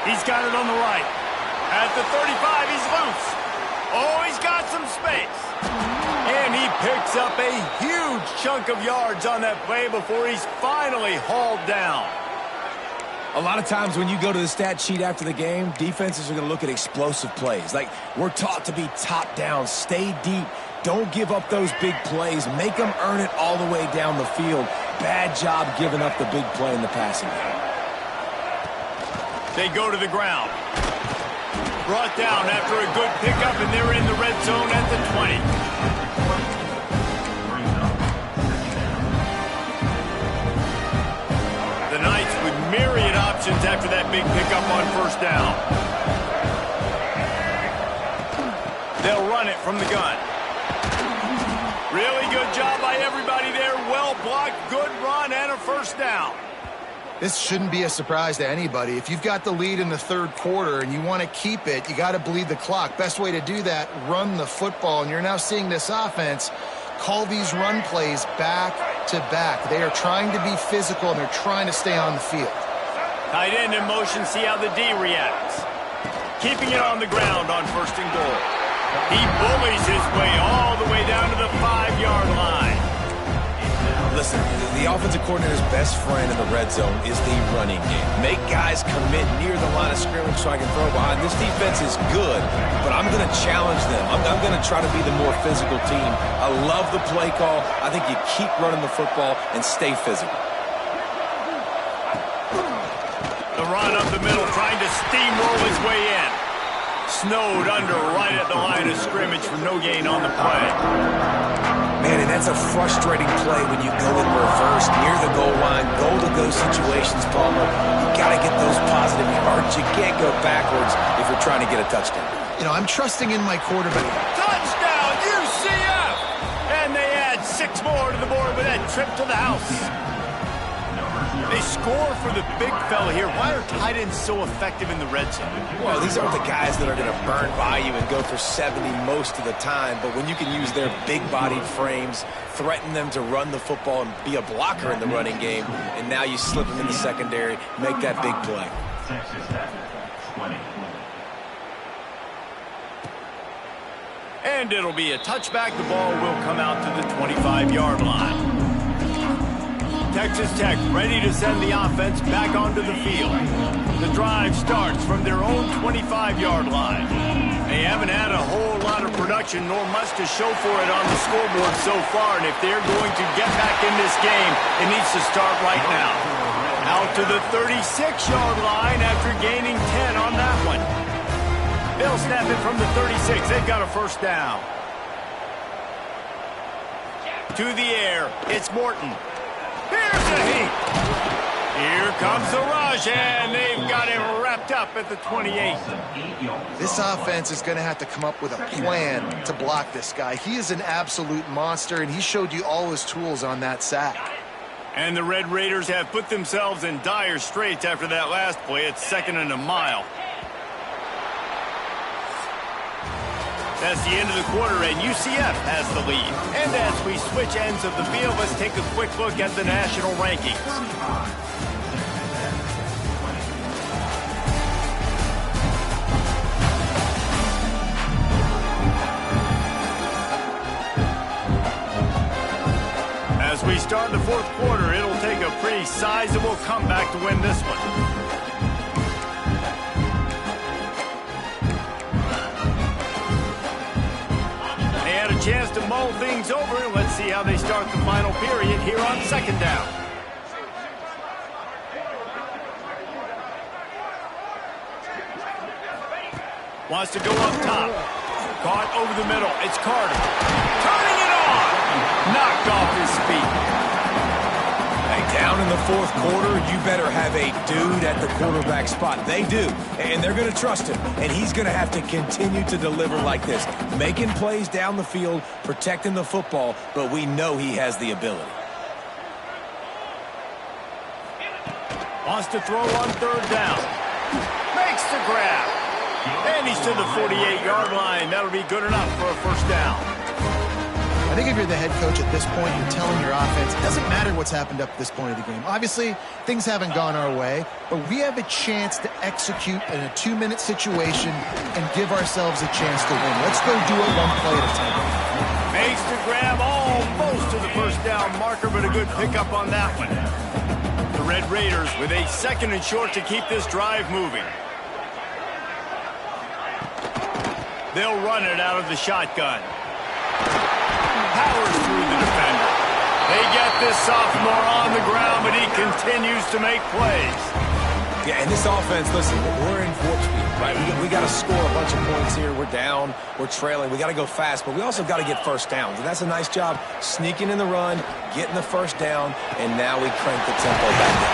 Speaker 1: He's got it on the right. At the 35, he's loose. Oh, he's got some space. And he picks up a huge chunk of yards on that play before he's finally hauled down.
Speaker 3: A lot of times when you go to the stat sheet after the game, defenses are going to look at explosive plays. Like, we're taught to be top down, stay deep, don't give up those big plays, make them earn it all the way down the field. Bad job giving up the big play in the passing game.
Speaker 1: They go to the ground. Brought down after a good pickup, and they're in the red zone at the 20. The Knights with myriad options after that big pickup on 1st down. They'll run it from the gun. Really good job by everybody there. Well blocked, good run, and a 1st down.
Speaker 2: This shouldn't be a surprise to anybody. If you've got the lead in the 3rd quarter and you want to keep it, you got to bleed the clock. Best way to do that, run the football. And you're now seeing this offense call these run plays back to back. They are trying to be physical, and they're trying to stay on the field.
Speaker 1: Tight end in motion, see how the D reacts. Keeping it on the ground on 1st and goal. He bullies his way all the way down to the 5-yard line.
Speaker 3: Listen, the offensive coordinator's best friend in the red zone is the running game. Make guys commit near the line of scrimmage so I can throw behind. This defense is good, but I'm going to challenge them. I'm going to try to be the more physical team. I love the play call. I think you keep running the football and stay physical.
Speaker 1: The run up the middle, trying to steamroll his way in. Snowed under right at the line of scrimmage for no gain on the play.
Speaker 3: Man, and that's a frustrating play when you go in reverse near the goal line, goal-to-go situations, Palmer. You got to get those positive yards. You can't go backwards if you're trying to get a touchdown.
Speaker 2: You know, I'm trusting in my quarterback.
Speaker 1: Touchdown, UCF! And they add 6 more to the board with that trip to the house. They score for the big fella here. Why are tight ends so effective in the red zone?
Speaker 3: Well, these aren't the guys that are going to burn by you and go for 70 most of the time, but when you can use their big-bodied frames, threaten them to run the football and be a blocker in the running game, and now you slip them in the secondary, make that big play.
Speaker 1: And it'll be a touchback. The ball will come out to the 25-yard line. Texas Tech ready to send the offense back onto the field. The drive starts from their own 25-yard line. They haven't had a whole lot of production, nor much to show for it on the scoreboard so far, and if they're going to get back in this game, it needs to start right now. Out to the 36-yard line after gaining 10 on that one. They'll snap it from the 36. They've got a 1st down. To the air, it's Morton. Here's a heat. Here comes the rush, and they've got him wrapped up at the 28.
Speaker 2: This offense is going to have to come up with a plan to block this guy. He is an absolute monster, and he showed you all his tools on that sack.
Speaker 1: And the Red Raiders have put themselves in dire straits after that last play. It's 2nd and a mile. That's the end of the quarter, and UCF has the lead. And as we switch ends of the field, let's take a quick look at the national rankings. we start the fourth quarter, it'll take a pretty sizable comeback to win this one. They had a chance to mull things over. Let's see how they start the final period here on second down. Wants to go up top. Caught over the middle. It's Carter. Turning it on. Knocked off his feet.
Speaker 3: Hey, down in the fourth quarter, you better have a dude at the quarterback spot. They do, and they're going to trust him. And he's going to have to continue to deliver like this. Making plays down the field, protecting the football, but we know he has the ability.
Speaker 1: Wants to throw on third down. Makes the grab. And he's to the 48-yard line. That'll be good enough for a first down.
Speaker 2: I think if you're the head coach at this point, you're telling your offense, it doesn't matter what's happened up to this point of the game. Obviously, things haven't gone our way, but we have a chance to execute in a 2-minute situation and give ourselves a chance to win. Let's go do it one play at a time.
Speaker 1: Makes the grab almost to the first down marker, but a good pickup on that one. The Red Raiders with a second and short to keep this drive moving. They'll run it out of the shotgun. Powers through the defender. They get this sophomore on the ground, but he continues to make plays.
Speaker 3: Yeah, and this offense, listen, we're in warp speed, right? We got to score a bunch of points here. We're down. We're trailing. We got to go fast, but we also got to get first downs. And that's a nice job sneaking in the run, getting the first down, and now we crank the tempo back up.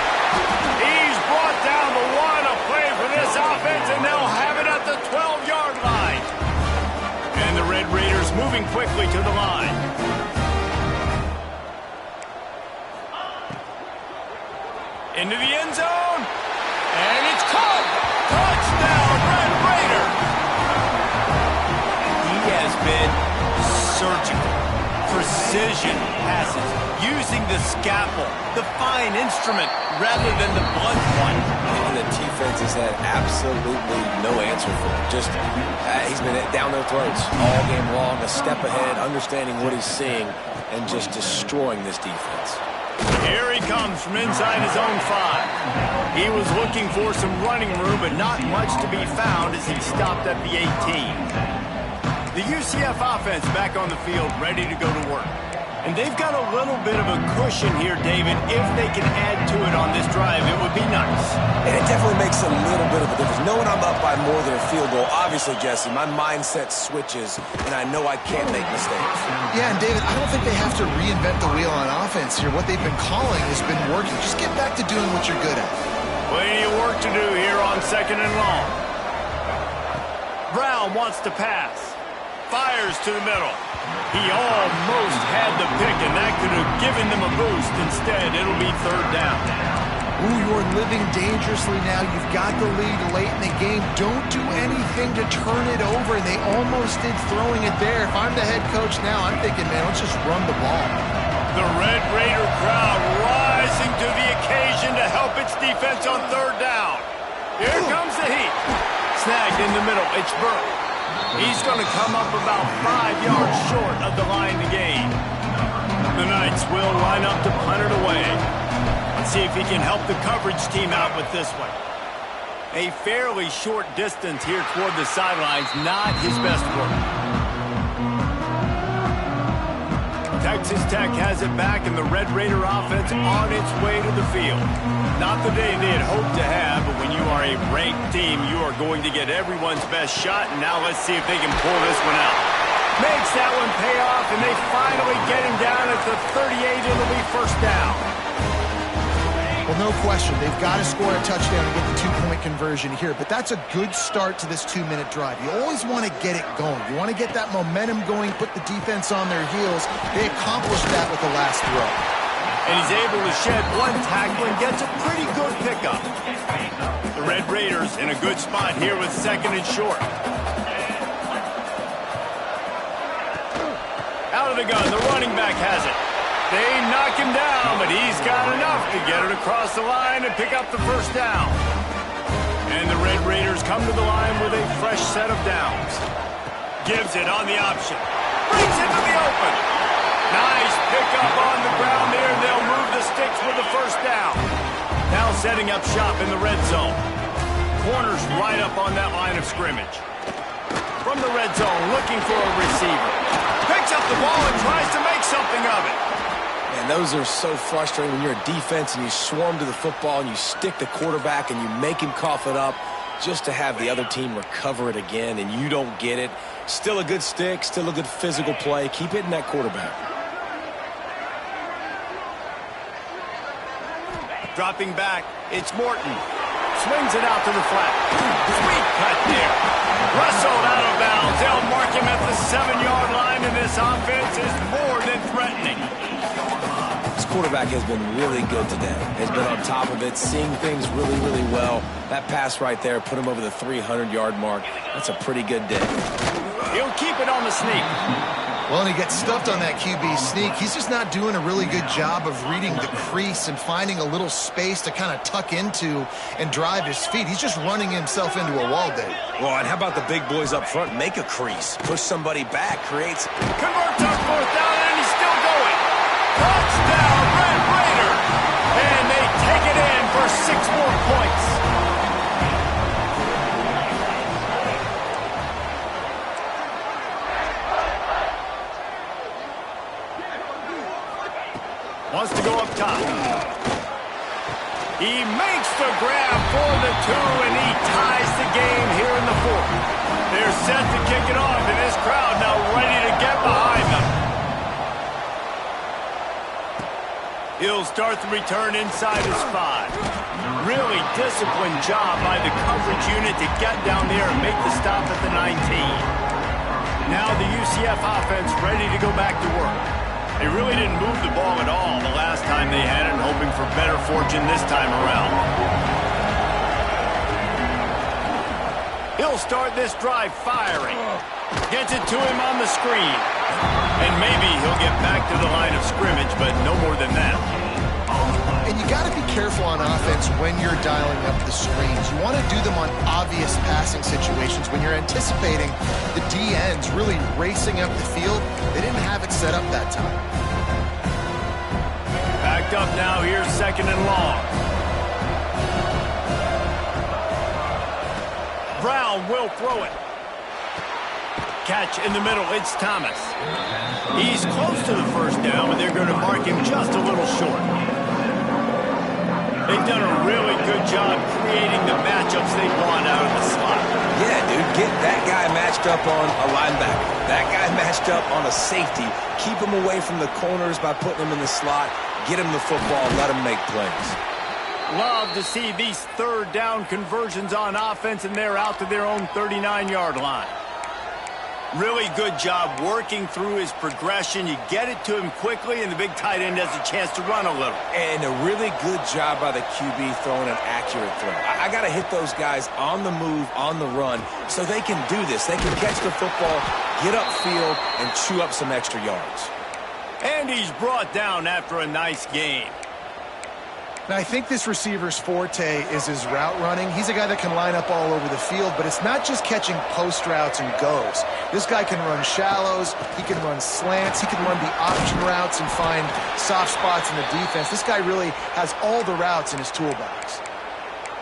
Speaker 1: He's brought down the one. A play for this offense, and they'll have it at the 12-yard line. And the Red Raiders moving quickly to the line. Into the end zone. And it's caught. Touchdown, Red Raider. He has been surgical. Precision passes. Using the scalpel, the fine instrument, rather than the blunt one.
Speaker 3: And the defense has had absolutely no answer for him. Just, he's been down their throats all game long, a step ahead, understanding what he's seeing, and just destroying this defense.
Speaker 1: Here he comes from inside his own 5. He was looking for some running room, but not much to be found as he stopped at the 18. The UCF offense back on the field, ready to go to work. And they've got a little bit of a cushion here, David. If they can add to it on this drive, it would be nice.
Speaker 3: And it definitely makes a little bit of a difference. Knowing I'm up by more than a field goal, obviously, Jesse, my mindset switches, and I know I can't make mistakes.
Speaker 2: Yeah, and David, I don't think they have to reinvent the wheel on offense here. What they've been calling has been working. Just get back to doing what you're good at.
Speaker 1: Plenty of work to do here on second and long. Brown wants to pass. Fires to the middle. He almost had the pick, and that could have given them a boost. Instead, it'll be third down.
Speaker 2: Ooh, you're living dangerously now. You've got the lead late in the game. Don't do anything to turn it over. They almost did throwing it there. If I'm the head coach now, I'm thinking, man, let's just run the ball.
Speaker 1: The Red Raider crowd rising to the occasion to help its defense on third down. Here comes the heat. Snagged in the middle. It's Burke. He's going to come up about 5 yards short of the line to gain. The Knights will line up to punt it away. Let's see if he can help the coverage team out with this one. A fairly short distance here toward the sidelines, not his best work. Texas Tech has it back, and the Red Raider offense on its way to the field. Not the day they had hoped to have, but when you are a ranked team, you are going to get everyone's best shot, and now let's see if they can pull this one out. Makes that one pay off, and they finally get him down at the 38. It'll be first down.
Speaker 2: Well, no question. They've got to score a touchdown and get the 2-point conversion here, but that's a good start to this 2-minute drive. You always want to get it going. You want to get that momentum going, put the defense on their heels. They accomplished that with the last throw.
Speaker 1: And he's able to shed one tackle and gets a pretty good pickup. The Red Raiders in a good spot here with second and short. Out of the gun, the running back has it. They knock him down, but he's got enough to get it across the line and pick up the first down. And the Red Raiders come to the line with a fresh set of downs. Gives it on the option. Brings it to the open. Nice pickup on the ground there points with the first down. Now setting up shop in the red zone. Corners right up on that line of scrimmage. From the red zone, looking for a receiver. Picks up the ball and tries to make something of it.
Speaker 3: And those are so frustrating when you're a defense and you swarm to the football and you stick the quarterback and you make him cough it up just to have the other team recover it again and you don't get it. Still a good stick, still a good physical play. Keep hitting that quarterback.
Speaker 1: Dropping back, it's Morton. Swings it out to the flat. Sweet cut there. Wrestled out of bounds. They'll mark him at the 7-yard line, and this offense is more than threatening.
Speaker 3: This quarterback has been really good today. Has been on top of it, seeing things really, really well. That pass right there put him over the 300-yard mark. That's a pretty good day.
Speaker 1: He'll keep it on the sneak.
Speaker 2: Well, and he gets stuffed on that QB sneak. He's just not doing a really good job of reading the crease and finding a little space to kind of tuck into and drive his feet. He's just running himself into a wall, Dave.
Speaker 3: Well, and how about the big boys up front? Make a crease. Push somebody back. Creates.
Speaker 1: Converts on fourth down, and he's still going. Touchdown, Red Raider. And they take it in for 6 more points. Wants to go up top. He makes the grab for the 2, and he ties the game here in the 4th. They're set to kick it off, and this crowd now ready to get behind them. He'll start the return inside his 5. Really disciplined job by the coverage unit to get down there and make the stop at the 19. Now the UCF offense ready to go back to work. They really didn't move the ball at all the last time they had it, hoping for better fortune this time around. He'll start this drive firing. Gets it to him on the screen. And maybe he'll get back to the line of scrimmage, but no more than that.
Speaker 2: And you got to be careful on offense when you're dialing up the screens. You want to do them on obvious passing situations. When you're anticipating the D-ends really racing up the field, they didn't have it set up that time.
Speaker 1: Backed up now, here's 2nd and long. Brown will throw it. Catch in the middle, it's Thomas. He's close to the first down, but they're going to mark him just a little short. They've done a really good job creating the matchups they want out of the slot.
Speaker 3: Yeah, dude, get that guy matched up on a linebacker. That guy matched up on a safety. Keep him away from the corners by putting him in the slot. Get him the football, let him make plays.
Speaker 1: Love to see these 3rd down conversions on offense, and they're out to their own 39-yard line. Really good job working through his progression. You get it to him quickly, and the big tight end has a chance to run a little.
Speaker 3: And a really good job by the QB throwing an accurate throw. I got to hit those guys on the move, on the run, so they can do this. They can catch the football, get upfield, and chew up some extra yards.
Speaker 1: And he's brought down after a nice game.
Speaker 2: Now, I think this receiver's forte is his route running. He's a guy that can line up all over the field, but it's not just catching post routes and goes. This guy can run shallows, he can run slants, he can run the option routes and find soft spots in the defense. This guy really has all the routes in his toolbox.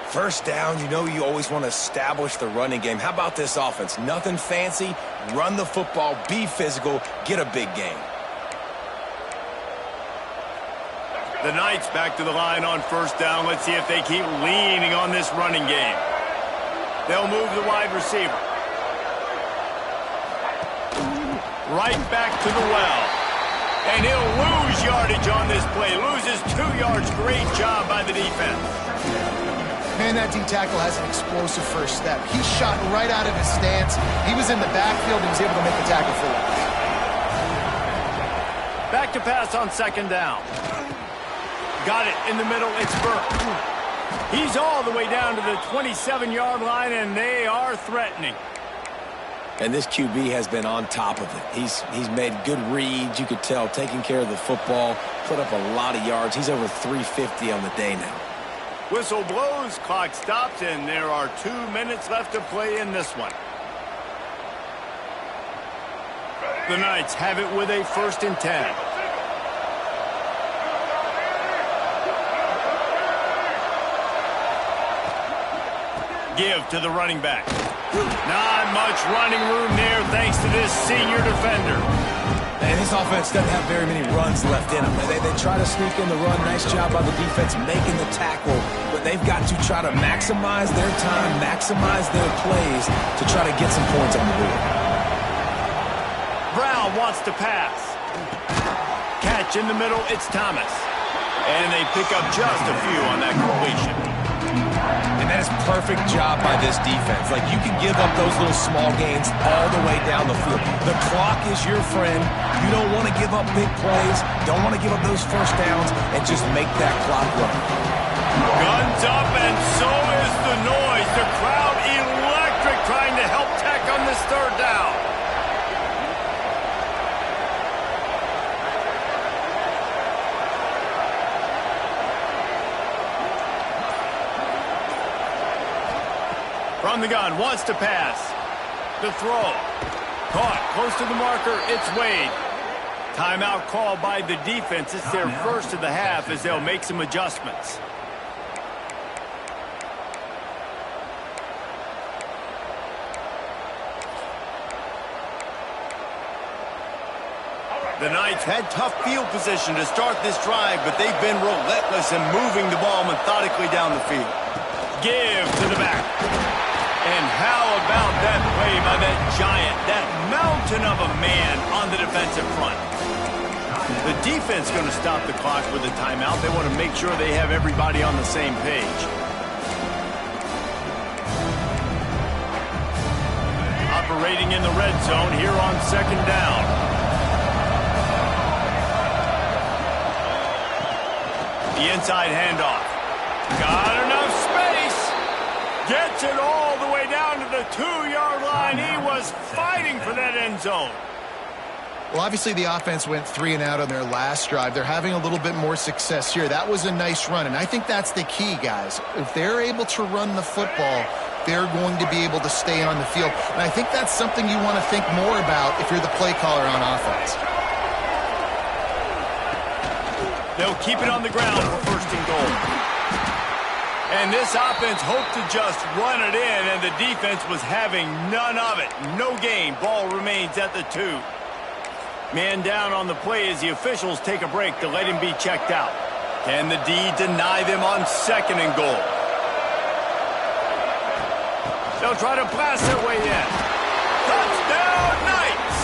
Speaker 3: First down, you know you always want to establish the running game. How about this offense? Nothing fancy, run the football, be physical, get a big gain.
Speaker 1: The Knights back to the line on first down. Let's see if they keep leaning on this running game. They'll move the wide receiver. Right back to the well. And he'll lose yardage on this play. Loses 2 yards. Great job by the defense.
Speaker 2: Man, that D tackle has an explosive first step. He shot right out of his stance. He was in the backfield and was able to make the tackle for him.
Speaker 1: Back to pass on 2nd down. Got it in the middle, it's Burke. He's all the way down to the 27-yard line, and they are threatening.
Speaker 3: And this QB has been on top of it. He's made good reads, you could tell, taking care of the football, put up a lot of yards. He's over 350 on the day now.
Speaker 1: Whistle blows, clock stops, and there are 2 minutes left to play in this one. The Knights have it with a 1st and 10. give to the running back. Not much running room there thanks to this senior defender.
Speaker 3: And this offense doesn't have very many runs left in them. They try to sneak in the run. Nice job by the defense making the tackle. But they've got to try to maximize their time, maximize their plays to try to get some points on the board.
Speaker 1: Brown wants to pass. Catch in the middle, it's Thomas. And they pick up just a few on that completion.
Speaker 3: And that is perfect job by this defense. Like, you can give up those little small gains all the way down the field. The clock is your friend. You don't want to give up big plays. Don't want to give up those first downs and just make that clock run.
Speaker 1: Guns up, and so is the noise. The crowd electric trying to help Tech on this third down. From the gun, wants to pass. The throw. Caught, close to the marker, it's Wade. Timeout called by the defense. It's their first of the half as they'll make some adjustments. The Knights had tough field position to start this drive, but they've been relentless in moving the ball methodically down the field. Give to the back. And how about that play by that giant, that mountain of a man on the defensive front? The defense going to stop the clock with a timeout. They want to make sure they have everybody on the same page. Operating in the red zone here on second down. The inside handoff. Got enough space. Gets it all the way down to the 2-yard line. He was fighting for that end zone.
Speaker 2: Well, obviously the offense went 3 and out on their last drive. They're having a little bit more success here. That was a nice run, and I think that's the key, guys. If they're able to run the football, they're going to be able to stay on the field. And I think that's something you want to think more about if you're the play caller on offense.
Speaker 1: They'll keep it on the ground for first and goal. And this offense hoped to just run it in, and the defense was having none of it. No gain. Ball remains at the 2. Man down on the play as the officials take a break to let him be checked out. Can the D deny them on second and goal? They'll try to blast their way in. Touchdown, Knights!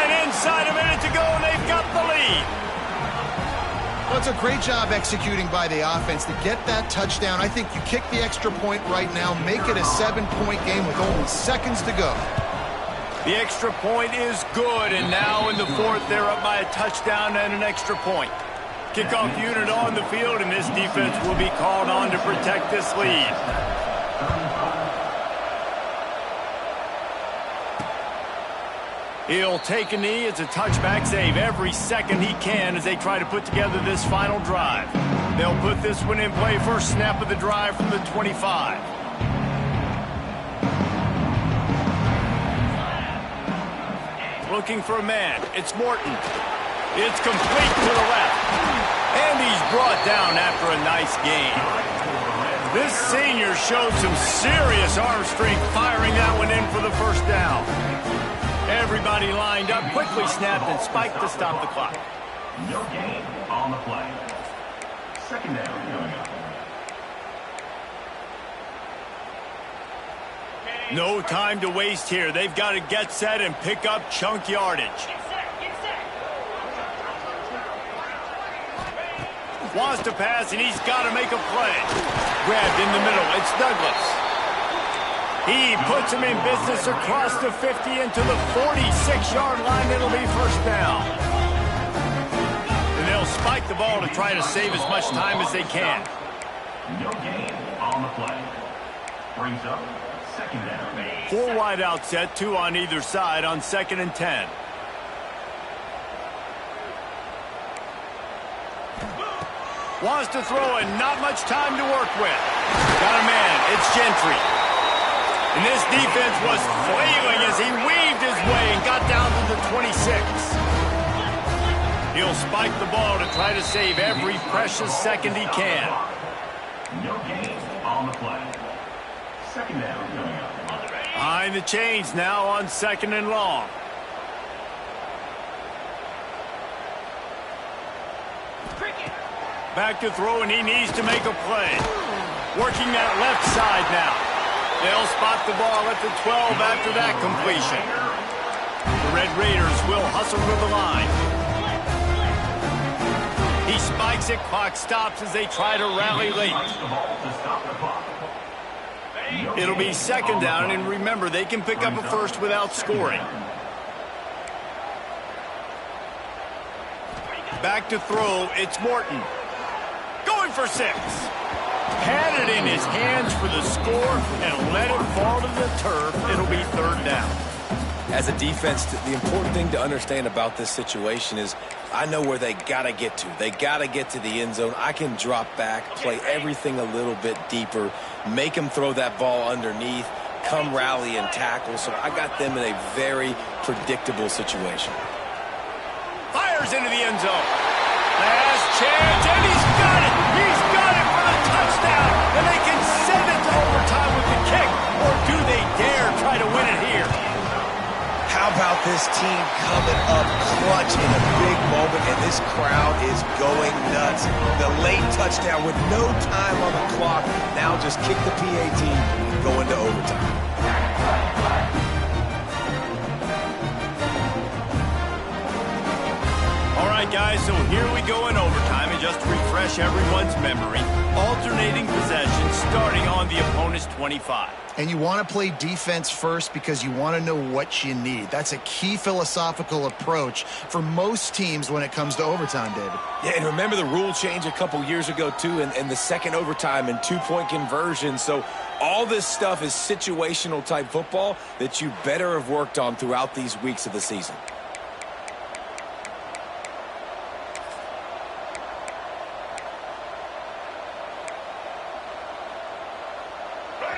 Speaker 1: And inside a minute to go, and they've got the lead.
Speaker 2: Well, it's a great job executing by the offense to get that touchdown. I think you kick the extra point right now, make it a 7-point game with only seconds to go.
Speaker 1: The extra point is good, and now in the fourth, they're up by a touchdown and an extra point. Kickoff unit on the field, and this defense will be called on to protect this lead. He'll take a knee. It's a touchback save every second he can as they try to put together this final drive. They'll put this one in play first snap of the drive from the 25. Looking for a man. It's Morton. It's complete to the left. And he's brought down after a nice gain. This senior showed some serious arm strength firing that one in for the first down. Everybody lined up, quickly snapped and spiked to stop the clock.
Speaker 5: No gain on the play. Second down coming up.
Speaker 1: No time to waste here. They've got to get set and pick up chunk yardage. Wants to pass, and he's got to make a play. Grabbed in the middle. It's Douglas. He puts him in business across the 50 into the 46-yard line. It'll be first down. And they'll spike the ball to try to save as much time as they can.
Speaker 5: No gain on the play. Brings up second down.
Speaker 1: 4 wide out set, 2 on either side on 2nd and 10. Wants to throw and not much time to work with. Got a man. It's Gentry. And this defense was flailing as he weaved his way and got down to the 26. He'll spike the ball to try to save every precious second he can.
Speaker 5: No gain on the play. Second down coming up.
Speaker 1: Behind the chains now on 2nd and long. Back to throw, and he needs to make a play. Working that left side now. They'll spot the ball at the 12 after that completion. The Red Raiders will hustle to the line. He spikes it, clock stops as they try to rally late. It'll be 2nd down, and remember, they can pick up a first without scoring. Back to throw, it's Morton. Going for 6. Had it in his hands for the score and let it fall to the turf. It'll be 3rd down.
Speaker 3: As a defense, the important thing to understand about this situation is I know where they got to get to. They got to get to the end zone. I can drop back, play everything a little bit deeper, make them throw that ball underneath, come rally and tackle. So I got them in a very predictable situation.
Speaker 1: Fires into the end zone. Last chance, and he's got it. He's got it for the touchdown. And they can send it to overtime with the kick. Or do they dare try to win it here?
Speaker 3: How about this team coming up clutch in a big moment, and this crowd is going nuts. The late touchdown with no time on the clock. Now just kick the PAT and go into overtime.
Speaker 1: All right, guys, so here we go in overtime, and just to refresh everyone's memory, alternating possession starting on the opponent's 25.
Speaker 2: And you want to play defense first because you want to know what you need. That's a key philosophical approach for most teams when it comes to overtime, David.
Speaker 3: Yeah, and remember the rule change a couple years ago, too, and the second overtime and 2-point conversion. So all this stuff is situational type football that you better have worked on throughout these weeks of the season.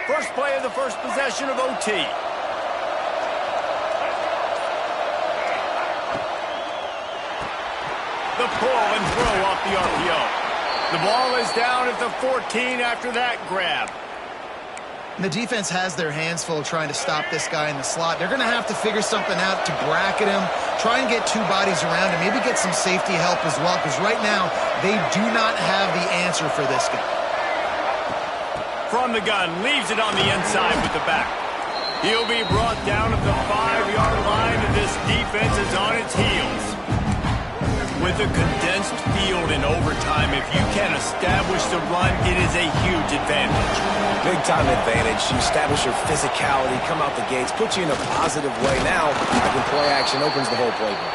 Speaker 1: First play of the first possession of OT. The pull and throw off the RPO. The ball is down at the 14 after that grab.
Speaker 2: And the defense has their hands full trying to stop this guy in the slot. They're going to have to figure something out to bracket him, try and get 2 bodies around him, maybe get some safety help as well, because right now they do not have the answer for this guy.
Speaker 1: From the gun, leaves it on the inside with the back. He'll be brought down at the 5-yard line, and this defense is on its heels. With a condensed field in overtime, if you can establish the run, it is a huge advantage.
Speaker 3: Big-time advantage. You establish your physicality, come out the gates, put you in a positive way. Now, I can play action, opens the whole playbook.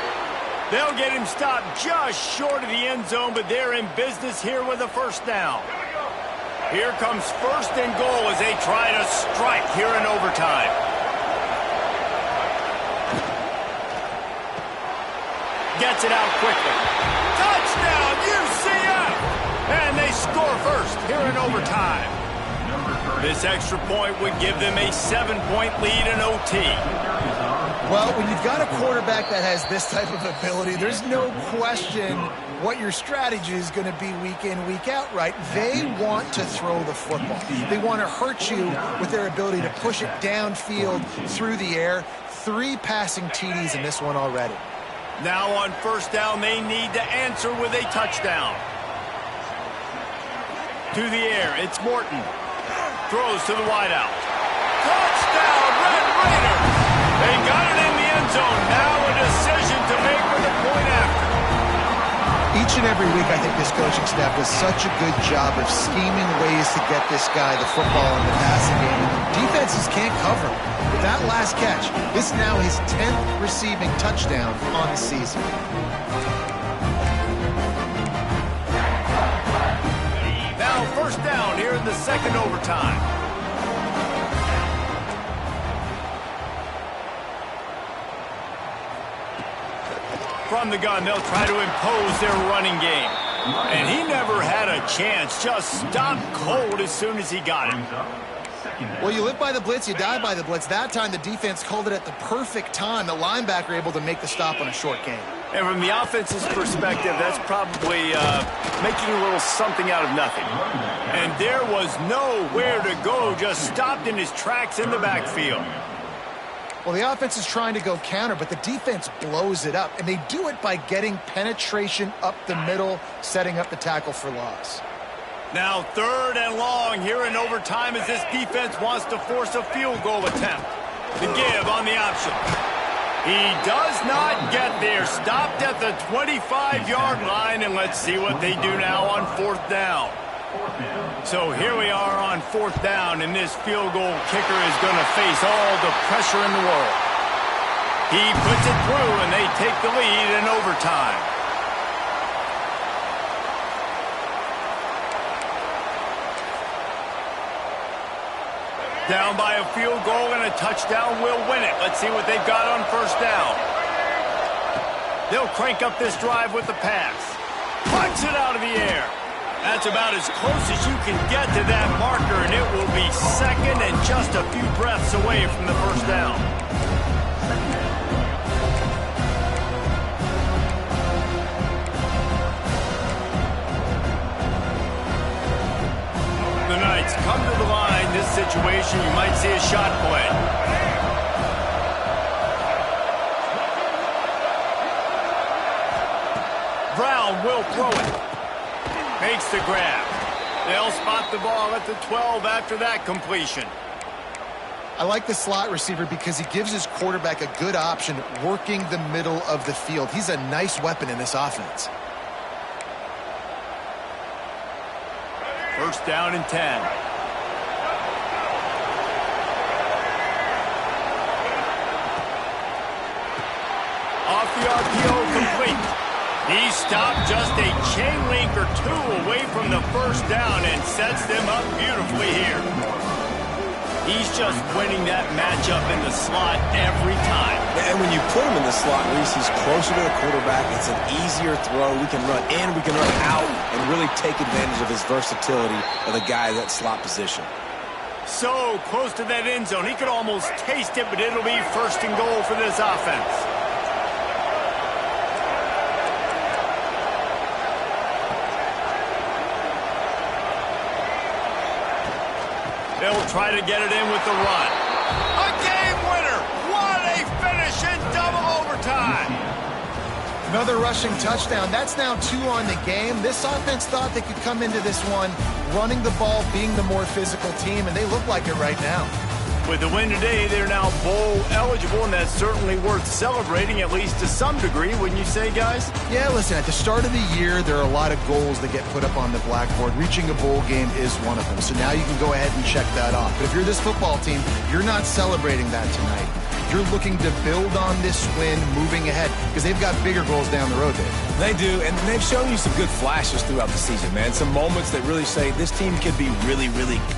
Speaker 1: They'll get him stopped just short of the end zone, but they're in business here with a first down. Here comes 1st and goal as they try to strike here in overtime. Gets it out quickly. Touchdown, UCF! And they score first here in overtime. This extra point would give them a 7-point lead in OT.
Speaker 2: Well, when you've got a quarterback that has this type of ability, there's no question what your strategy is going to be week in, week out, right? They want to throw the football. They want to hurt you with their ability to push it downfield through the air. 3 passing TDs in this one already.
Speaker 1: Now on first down, they need to answer with a touchdown. To the air, it's Morton. Throws to the wideout. Touchdown, Red Raiders! They got it in the end zone. Now a decision to make with a point after.
Speaker 2: Each and every week, I think this coaching staff does such a good job of scheming ways to get this guy the football in the passing game. Defenses can't cover him. With that last catch, this is now his 10th receiving touchdown on the season.
Speaker 1: Now first down here in the second overtime. From the gun, they'll try to impose their running game. And he never had a chance, just stopped cold as soon as he got it.
Speaker 2: Well, you live by the blitz, you die by the blitz. That time, the defense called it at the perfect time. The linebacker able to make the stop on a short game.
Speaker 1: And from the offense's perspective, that's probably making a little something out of nothing. And there was nowhere to go, just stopped in his tracks in the backfield.
Speaker 2: Well, the offense is trying to go counter, but the defense blows it up. And they do it by getting penetration up the middle, setting up the tackle for loss.
Speaker 1: Now 3rd and long here in overtime as this defense wants to force a field goal attempt. The give on the option. He does not get there. Stopped at the 25-yard line, and let's see what they do now on 4th down. So here we are on 4th down, and this field goal kicker is going to face all the pressure in the world. He puts it through, and they take the lead in overtime. Down by a field goal and a touchdown will win it. Let's see what they've got on 1st down. They'll crank up this drive with the pass. Punch it out of the air. That's about as close as you can get to that marker, and it will be 2nd and just a few breaths away from the 1st down. The Knights come to the line. This situation, you might see a shot play. Brown will throw it. Makes the grab. They'll spot the ball at the 12 after that completion.
Speaker 2: I like the slot receiver because he gives his quarterback a good option working the middle of the field. He's a nice weapon in this offense.
Speaker 1: 1st down and 10. Off the RPO, complete. He stopped just a chain link or 2 away from the 1st down and sets them up beautifully here. He's just winning that matchup in the slot every time.
Speaker 3: And when you put him in the slot, Reese, he's closer to the quarterback. It's an easier throw. We can run in, we can run out, and really take advantage of his versatility of the guy at that slot position.
Speaker 1: So close to that end zone. He could almost taste it, but it'll be 1st and goal for this offense. They'll try to get it in with the run. A game winner! What a finish in double overtime!
Speaker 2: Another rushing touchdown. That's now 2 on the game. This offense thought they could come into this one running the ball, being the more physical team, and they look like it right now.
Speaker 1: With the win today, they're now bowl eligible, and that's certainly worth celebrating, at least to some degree, wouldn't you say, guys?
Speaker 2: Yeah, listen, at the start of the year, there are a lot of goals that get put up on the blackboard. Reaching a bowl game is one of them. So now you can go ahead and check that off. But if you're this football team, you're not celebrating that tonight. You're looking to build on this win moving ahead because they've got bigger goals down the road, Dave.
Speaker 3: They do, and they've shown you some good flashes throughout the season, man. Some moments that really say this team could be really, really good.